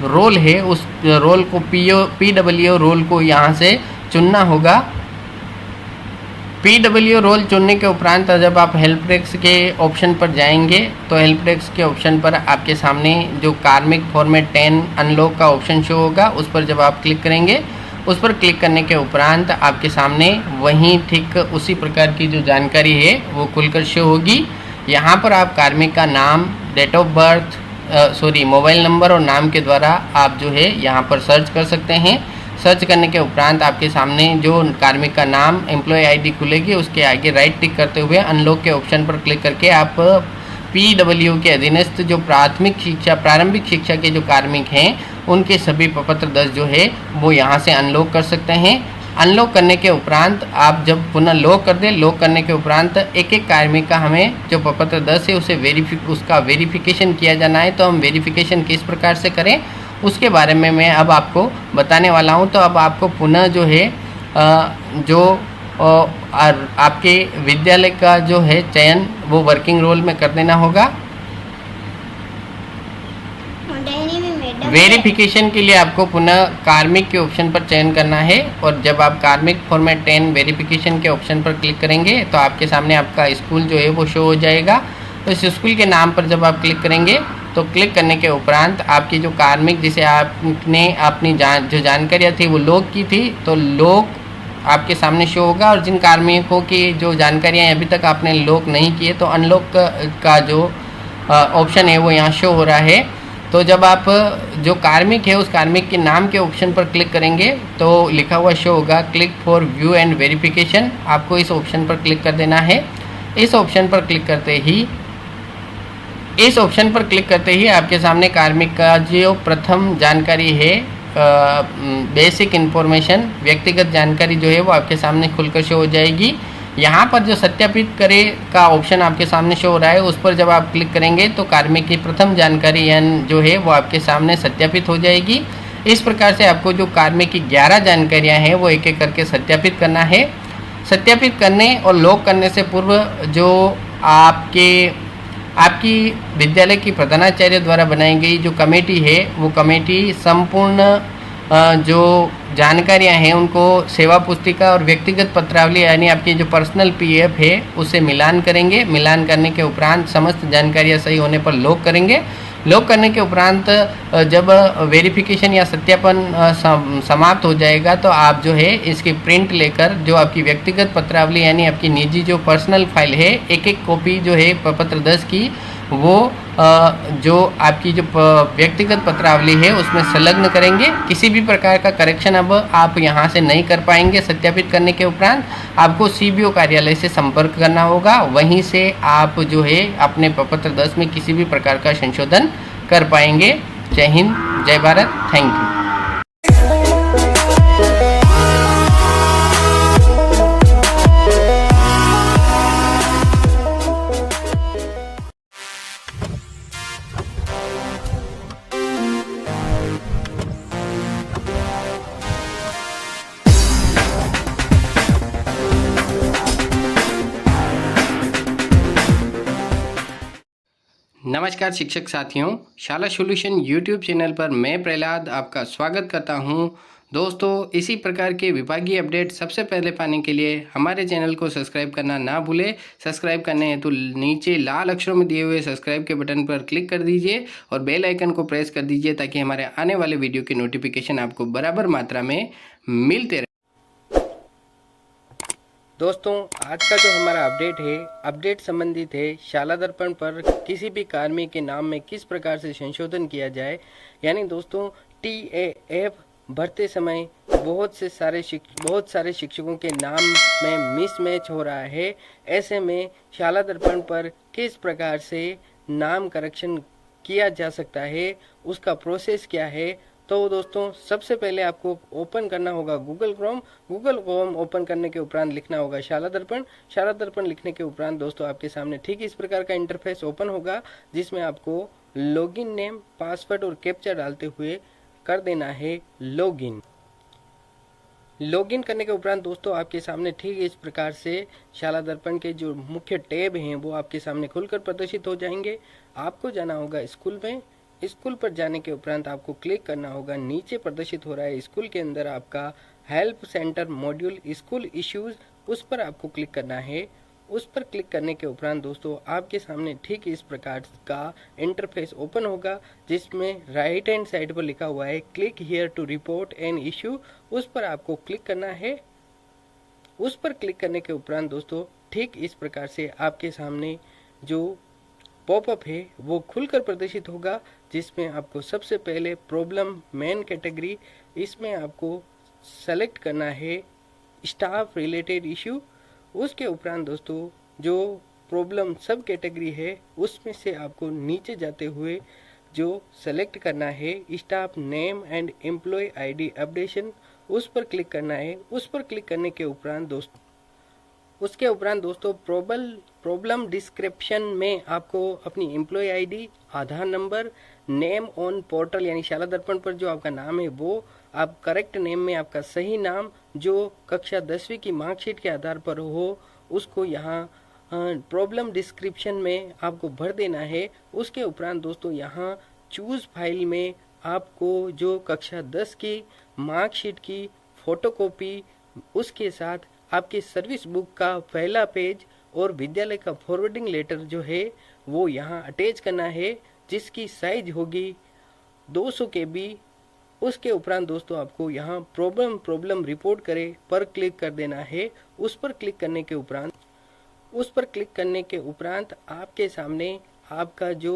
रोल है उस रोल को PWO रोल को यहाँ से चुनना होगा। PWO रोल चुनने के उपरांत जब आप हेल्प डेस्क के ऑप्शन पर जाएंगे तो हेल्प डेस्क के ऑप्शन पर आपके सामने जो कार्मिक फॉर्मेट 10 अनलॉक का ऑप्शन शो होगा, उस पर जब आप क्लिक करेंगे, उस पर क्लिक करने के उपरांत आपके सामने वहीं ठीक उसी प्रकार की जो जानकारी है वो खुलकर शो होगी। यहाँ पर आप कार्मिक का नाम, date of birth, mobile number और नाम के द्वारा आप जो है यहाँ पर सर्च कर सकते हैं। सर्च करने के उपरांत आपके सामने जो कार्मिक का नाम, एम्प्लॉय आईडी खुलेगी, उसके आगे राइट टिक करते हुए अनलॉक के ऑप्शन पर क्लिक करके आप PWO के अधीनस्थ जो प्रारंभिक शिक्षा के जो कार्मिक हैं उनके सभी प्रपत्र 10 जो है वो यहाँ से अनलॉक कर सकते हैं। अनलॉक करने के उपरांत आप जब पुनः लॉक कर दें, लॉक करने के उपरांत एक एक कार्मिक का हमें जो प्रपत्र 10 है उसका वेरिफिकेशन किया जाना है। तो हम वेरिफिकेशन किस प्रकार से करें उसके बारे में मैं अब आपको बताने वाला हूं। तो अब आपको पुनः जो है आपके विद्यालय का जो है चयन वो वर्किंग रोल में कर देना होगा। वेरिफिकेशन के लिए आपको पुनः कार्मिक के ऑप्शन पर चयन करना है और जब आप कार्मिक फॉर्मेट 10 वेरिफिकेशन के ऑप्शन पर क्लिक करेंगे तो आपके सामने आपका स्कूल जो है वो शो हो जाएगा। तो इस स्कूल के नाम पर जब आप क्लिक करेंगे तो क्लिक करने के उपरांत आपकी जो कार्मिक जिसे आपने अपनी जो जानकारियाँ थी वो लॉक की थी, तो लॉक आपके सामने शो होगा। और जिन कार्मिकों की जो जानकारियाँ अभी तक आपने लॉक नहीं किए तो अनलॉक का जो ऑप्शन है वो यहाँ शो हो रहा है। तो जब आप जो कार्मिक है उस कार्मिक के नाम के ऑप्शन पर क्लिक करेंगे तो लिखा हुआ शो होगा click for view and verification. आपको इस ऑप्शन पर क्लिक कर देना है। इस ऑप्शन पर क्लिक करते ही आपके सामने कार्मिक का जो प्रथम जानकारी है, बेसिक इन्फॉर्मेशन, व्यक्तिगत जानकारी जो है वो आपके सामने खुलकर शो हो जाएगी। यहाँ पर जो सत्यापित करे का ऑप्शन आपके सामने शो हो रहा है उस पर जब आप क्लिक करेंगे तो कार्मिक की प्रथम जानकारी जो है वो आपके सामने सत्यापित हो जाएगी। इस प्रकार से आपको जो कार्मिक की 11 जानकारियाँ हैं वो एक एक करके सत्यापित करना है। सत्यापित करने और लॉक करने से पूर्व जो आपकी विद्यालय की प्रधानाचार्य द्वारा बनाई गई जो कमेटी है वो कमेटी संपूर्ण जो जानकारियां हैं उनको सेवा पुस्तिका और व्यक्तिगत पत्रावली यानी आपकी जो पर्सनल पीएफ है उसे मिलान करेंगे। मिलान करने के उपरांत समस्त जानकारियां सही होने पर लॉक करेंगे। लॉक करने के उपरांत जब वेरिफिकेशन या सत्यापन समाप्त हो जाएगा तो आप जो है इसकी प्रिंट लेकर जो आपकी व्यक्तिगत पत्रावली यानी आपकी निजी जो पर्सनल फाइल है एक एक कॉपी जो है पत्र 10 की वो जो आपकी जो व्यक्तिगत पत्रावली है उसमें संलग्न करेंगे। किसी भी प्रकार का करेक्शन अब आप यहाँ से नहीं कर पाएंगे। सत्यापित करने के उपरांत आपको सीबीओ कार्यालय से संपर्क करना होगा। वहीं से आप जो है अपने प्रपत्र 10 में किसी भी प्रकार का संशोधन कर पाएंगे। जय हिंद, जय भारत, थैंक यू। नमस्कार शिक्षक साथियों, शाला सॉल्यूशन यूट्यूब चैनल पर मैं प्रहलाद आपका स्वागत करता हूं। दोस्तों, इसी प्रकार के विभागीय अपडेट सबसे पहले पाने के लिए हमारे चैनल को सब्सक्राइब करना ना भूलें। सब्सक्राइब करने हेतु नीचे लाल अक्षरों में दिए हुए सब्सक्राइब के बटन पर क्लिक कर दीजिए और बेल आइकन को प्रेस कर दीजिए ताकि हमारे आने वाले वीडियो की नोटिफिकेशन आपको बराबर मात्रा में मिलते रहे। दोस्तों, आज का जो हमारा अपडेट संबंधित है शाला दर्पण पर किसी भी कार्मिक के नाम में किस प्रकार से संशोधन किया जाए। यानी दोस्तों, TAF भरते समय बहुत सारे शिक्षकों के नाम में मिसमैच हो रहा है। ऐसे में शाला दर्पण पर किस प्रकार से नाम करेक्शन किया जा सकता है, उसका प्रोसेस क्या है। तो दोस्तों, सबसे पहले आपको ओपन करना होगा गूगल क्रोम ओपन करने के उपरांत लिखना होगा शाला दर्पण लिखने के उपरांत दोस्तों आपके सामने ठीक इस प्रकार का इंटरफेस ओपन होगा जिसमें आपको लॉगिन नेम, पासवर्ड और कैप्चा डालते हुए कर देना है लॉगिन करने के उपरांत दोस्तों आपके सामने ठीक इस प्रकार से शाला दर्पण के जो मुख्य टैब हैं वो आपके सामने खुलकर प्रदर्शित हो जाएंगे। आपको जाना होगा स्कूल में। स्कूल पर जाने के उपरांत आपको क्लिक करना होगा, नीचे प्रदर्शित हो रहा है स्कूल के अंदर आपका help centre module school issues, उस पर आपको क्लिक करना है। उस पर क्लिक करने के उपरांत दोस्तों आपके सामने ठीक इस प्रकार का इंटरफेस ओपन होगा जिसमें राइट हैंड साइड पर लिखा हुआ है click here to report an issue. उस पर आपको क्लिक करना है। उस पर क्लिक करने के उपरांत दोस्तों ठीक इस प्रकार से आपके सामने जो पॉपअप है वो खुलकर प्रदर्शित होगा जिसमें आपको सबसे पहले प्रॉब्लम मेन कैटेगरी, इसमें आपको सेलेक्ट करना है स्टाफ रिलेटेड इशू। उसके उपरांत दोस्तों जो प्रॉब्लम सब कैटेगरी है उसमें से आपको नीचे जाते हुए जो सेलेक्ट करना है staff name and employee ID updation, उस पर क्लिक करना है। उस पर क्लिक करने के उपरांत उसके उपरांत दोस्तों प्रॉब्लम डिस्क्रिप्शन में आपको अपनी एम्प्लॉय आईडी, आधार नंबर, नेम ऑन पोर्टल यानी शाला दर्पण पर जो आपका नाम है वो आप करेक्ट नेम में आपका सही नाम जो कक्षा 10वीं की मार्कशीट के आधार पर हो उसको यहाँ प्रॉब्लम डिस्क्रिप्शन में आपको भर देना है। उसके उपरांत दोस्तों यहाँ चूज फाइल में आपको जो कक्षा 10 की मार्कशीट की फोटोकॉपी, उसके साथ आपकी सर्विस बुक का पहला पेज और विद्यालय का फॉरवर्डिंग लेटर जो है वो यहाँ अटैच करना है जिसकी साइज होगी 200 KB उसके उपरांत दोस्तों आपको यहाँ प्रॉब्लम रिपोर्ट करे पर क्लिक कर देना है। उस पर क्लिक करने के उपरांत आपके सामने आपका जो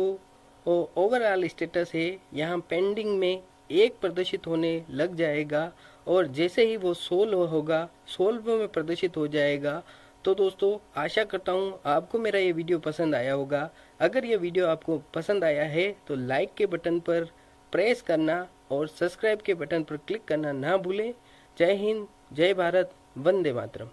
ओवरऑल स्टेटस है यहाँ पेंडिंग में एक प्रदर्शित होने लग जाएगा, और जैसे ही वो सोल्व में प्रदर्शित हो जाएगा। तो दोस्तों आशा करता हूँ आपको मेरा ये वीडियो पसंद आया होगा। अगर ये वीडियो आपको पसंद आया है तो लाइक के बटन पर प्रेस करना और सब्सक्राइब के बटन पर क्लिक करना ना भूलें। जय हिंद, जय भारत, वंदे मातरम।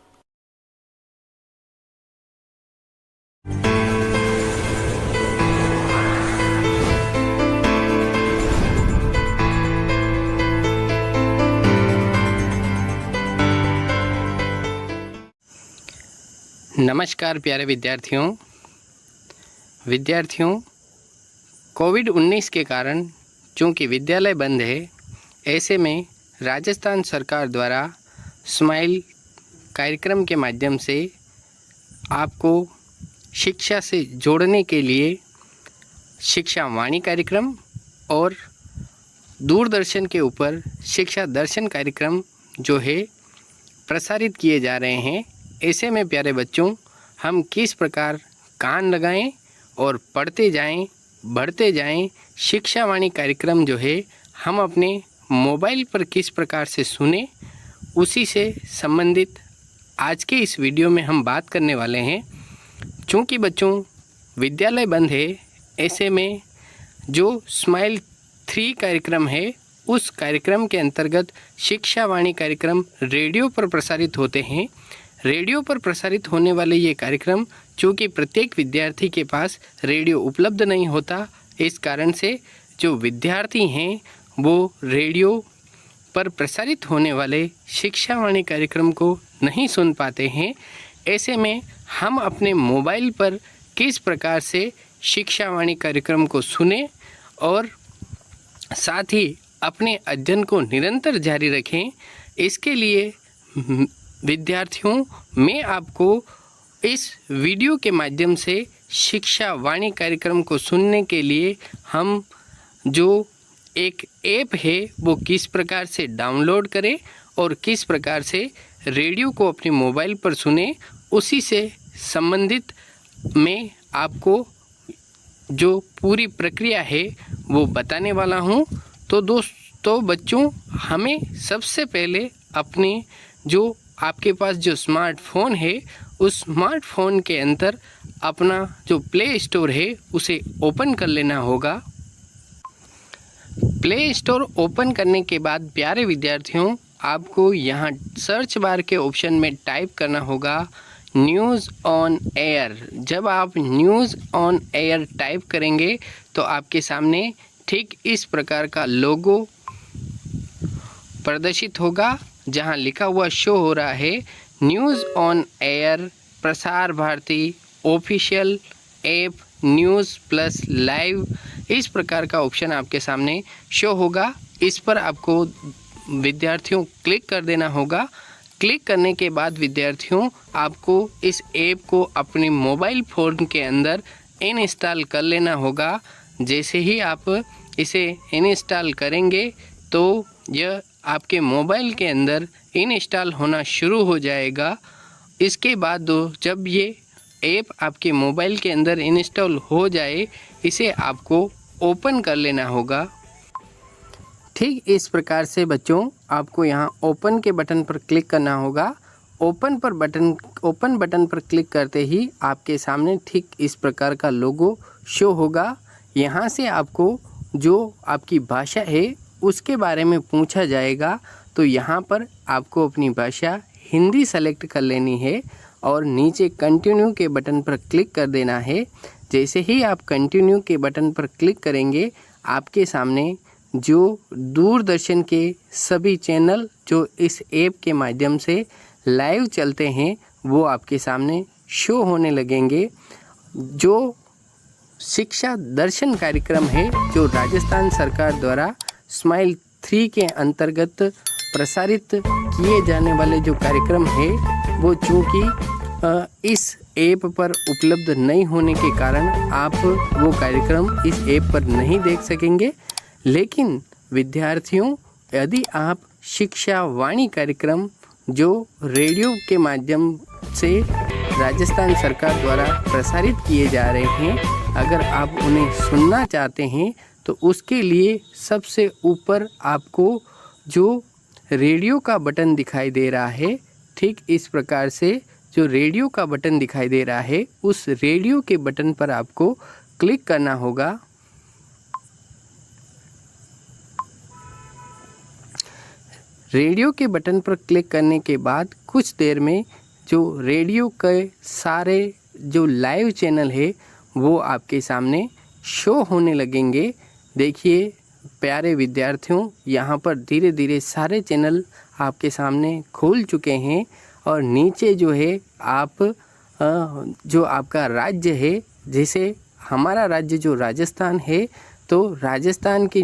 नमस्कार प्यारे विद्यार्थियों, कोविड-19 के कारण चूँकि विद्यालय बंद है, ऐसे में राजस्थान सरकार द्वारा स्माइल कार्यक्रम के माध्यम से आपको शिक्षा से जोड़ने के लिए शिक्षा वाणी कार्यक्रम और दूरदर्शन के ऊपर शिक्षा दर्शन कार्यक्रम जो है प्रसारित किए जा रहे हैं। ऐसे में प्यारे बच्चों, हम किस प्रकार कान लगाएं और पढ़ते जाएं, बढ़ते जाएं। शिक्षा वाणी कार्यक्रम जो है हम अपने मोबाइल पर किस प्रकार से सुने, उसी से संबंधित आज के इस वीडियो में हम बात करने वाले हैं। चूँकि बच्चों विद्यालय बंद है, ऐसे में जो स्माइल 3 कार्यक्रम है, उस कार्यक्रम के अंतर्गत शिक्षा वाणी कार्यक्रम रेडियो पर प्रसारित होते हैं। रेडियो पर प्रसारित होने वाले ये कार्यक्रम चूँकि प्रत्येक विद्यार्थी के पास रेडियो उपलब्ध नहीं होता, इस कारण से जो विद्यार्थी हैं वो रेडियो पर प्रसारित होने वाले शिक्षा वाणी कार्यक्रम को नहीं सुन पाते हैं। ऐसे में हम अपने मोबाइल पर किस प्रकार से शिक्षा वाणी कार्यक्रम को सुने और साथ ही अपने अध्ययन को निरंतर जारी रखें, इसके लिए विद्यार्थियों मैं आपको इस वीडियो के माध्यम से शिक्षा वाणी कार्यक्रम को सुनने के लिए हम जो एक ऐप है वो किस प्रकार से डाउनलोड करें और किस प्रकार से रेडियो को अपने मोबाइल पर सुने, उसी से संबंधित मैं आपको जो पूरी प्रक्रिया है वो बताने वाला हूँ। तो दोस्तों बच्चों, हमें सबसे पहले अपने जो आपके पास जो स्मार्टफ़ोन है, उस स्मार्टफ़ोन के अंदर अपना जो प्ले स्टोर है उसे ओपन कर लेना होगा। प्ले स्टोर ओपन करने के बाद प्यारे विद्यार्थियों, आपको यहाँ सर्च बार के ऑप्शन में टाइप करना होगा न्यूज़ ऑन एयर। जब आप न्यूज़ ऑन एयर टाइप करेंगे तो आपके सामने ठीक इस प्रकार का लोगो प्रदर्शित होगा, जहां लिखा हुआ शो हो रहा है news on air Prasar Bharati official app news plus live. इस प्रकार का ऑप्शन आपके सामने शो होगा। इस पर आपको विद्यार्थियों क्लिक कर देना होगा। क्लिक करने के बाद विद्यार्थियों आपको इस ऐप को अपने मोबाइल फ़ोन के अंदर इंस्टॉल कर लेना होगा। जैसे ही आप इसे इंस्टॉल करेंगे तो यह आपके मोबाइल के अंदर इंस्टॉल होना शुरू हो जाएगा। इसके बाद जब ये ऐप आपके मोबाइल के अंदर इंस्टॉल हो जाए, इसे आपको ओपन कर लेना होगा। ठीक इस प्रकार से बच्चों आपको यहाँ ओपन के बटन पर क्लिक करना होगा। ओपन बटन पर क्लिक करते ही आपके सामने ठीक इस प्रकार का लोगो शो होगा। यहाँ से आपको जो आपकी भाषा है उसके बारे में पूछा जाएगा, तो यहाँ पर आपको अपनी भाषा हिंदी सेलेक्ट कर लेनी है और नीचे कंटिन्यू के बटन पर क्लिक कर देना है। जैसे ही आप कंटिन्यू के बटन पर क्लिक करेंगे, आपके सामने जो दूरदर्शन के सभी चैनल जो इस ऐप के माध्यम से लाइव चलते हैं वो आपके सामने शो होने लगेंगे। जो शिक्षा दर्शन कार्यक्रम है, जो राजस्थान सरकार द्वारा स्माइल 3 के अंतर्गत प्रसारित किए जाने वाले जो कार्यक्रम है, वो चूँकि इस ऐप पर उपलब्ध नहीं होने के कारण आप वो कार्यक्रम इस ऐप पर नहीं देख सकेंगे। लेकिन विद्यार्थियों, यदि आप शिक्षा वाणी कार्यक्रम जो रेडियो के माध्यम से राजस्थान सरकार द्वारा प्रसारित किए जा रहे हैं, अगर आप उन्हें सुनना चाहते हैं तो उसके लिए सबसे ऊपर आपको जो रेडियो का बटन दिखाई दे रहा है, ठीक इस प्रकार से जो रेडियो का बटन दिखाई दे रहा है, उस रेडियो के बटन पर आपको क्लिक करना होगा। रेडियो के बटन पर क्लिक करने के बाद कुछ देर में जो रेडियो के सारे जो लाइव चैनल है वो आपके सामने शो होने लगेंगे। देखिए प्यारे विद्यार्थियों, यहाँ पर धीरे धीरे सारे चैनल आपके सामने खुल चुके हैं और नीचे जो है आप जो आपका राज्य है, जैसे हमारा राज्य जो राजस्थान है, तो राजस्थान के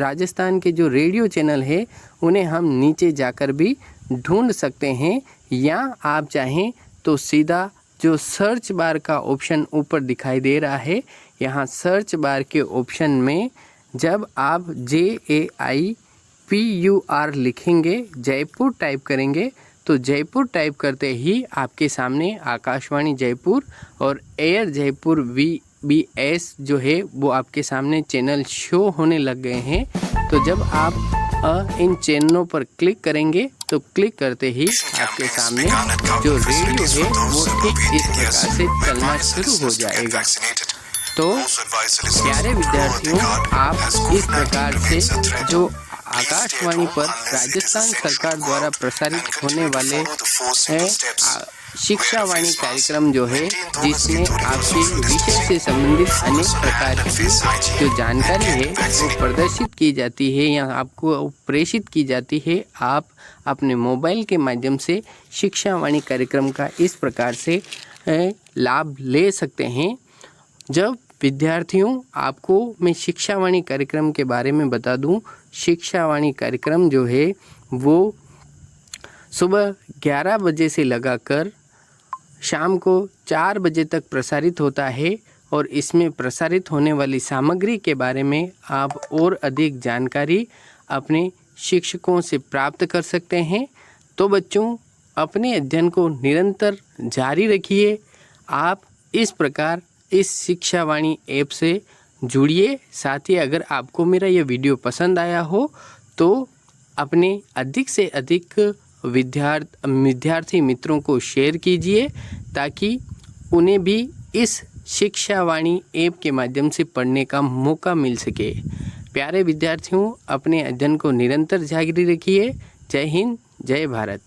राजस्थान के जो रेडियो चैनल है उन्हें हम नीचे जाकर भी ढूंढ सकते हैं, या आप चाहें तो सीधा जो सर्च बार का ऑप्शन ऊपर दिखाई दे रहा है, यहाँ सर्च बार के ऑप्शन में जब आप JAIPUR लिखेंगे, जयपुर टाइप करेंगे, तो जयपुर टाइप करते ही आपके सामने आकाशवाणी जयपुर और एयर जयपुर VBS जो है वो आपके सामने चैनल शो होने लग गए हैं। तो जब आप इन चैनलों पर क्लिक करेंगे तो क्लिक करते ही आपके सामने जो रेडियो है वो ठीक इस प्रकार से चलना शुरू हो जाएगा। तो प्यारे विद्यार्थियों, आप इस प्रकार से जो आकाशवाणी पर राजस्थान सरकार द्वारा प्रसारित होने वाले शिक्षा वाणी कार्यक्रम जो है, जिसमें आपके विषय से संबंधित अनेक प्रकार की जो जानकारी है वो प्रदर्शित की जाती है या आपको प्रेषित की जाती है, आप अपने मोबाइल के माध्यम से शिक्षा वाणी कार्यक्रम का इस प्रकार से लाभ ले सकते हैं। जब विद्यार्थियों, आपको मैं शिक्षा वाणी कार्यक्रम के बारे में बता दूं, शिक्षा वाणी कार्यक्रम जो है वो सुबह 11 बजे से लगाकर शाम को 4 बजे तक प्रसारित होता है और इसमें प्रसारित होने वाली सामग्री के बारे में आप और अधिक जानकारी अपने शिक्षकों से प्राप्त कर सकते हैं। तो बच्चों, अपने अध्ययन को निरंतर जारी रखिए। आप इस प्रकार इस शिक्षा वाणी ऐप से जुड़िए। साथ ही अगर आपको मेरा ये वीडियो पसंद आया हो तो अपने अधिक से अधिक विद्यार्थी मित्रों को शेयर कीजिए, ताकि उन्हें भी इस शिक्षा वाणी ऐप के माध्यम से पढ़ने का मौका मिल सके। प्यारे विद्यार्थियों, अपने अध्ययन को निरंतर जारी रखिए। जय हिंद, जय भारत।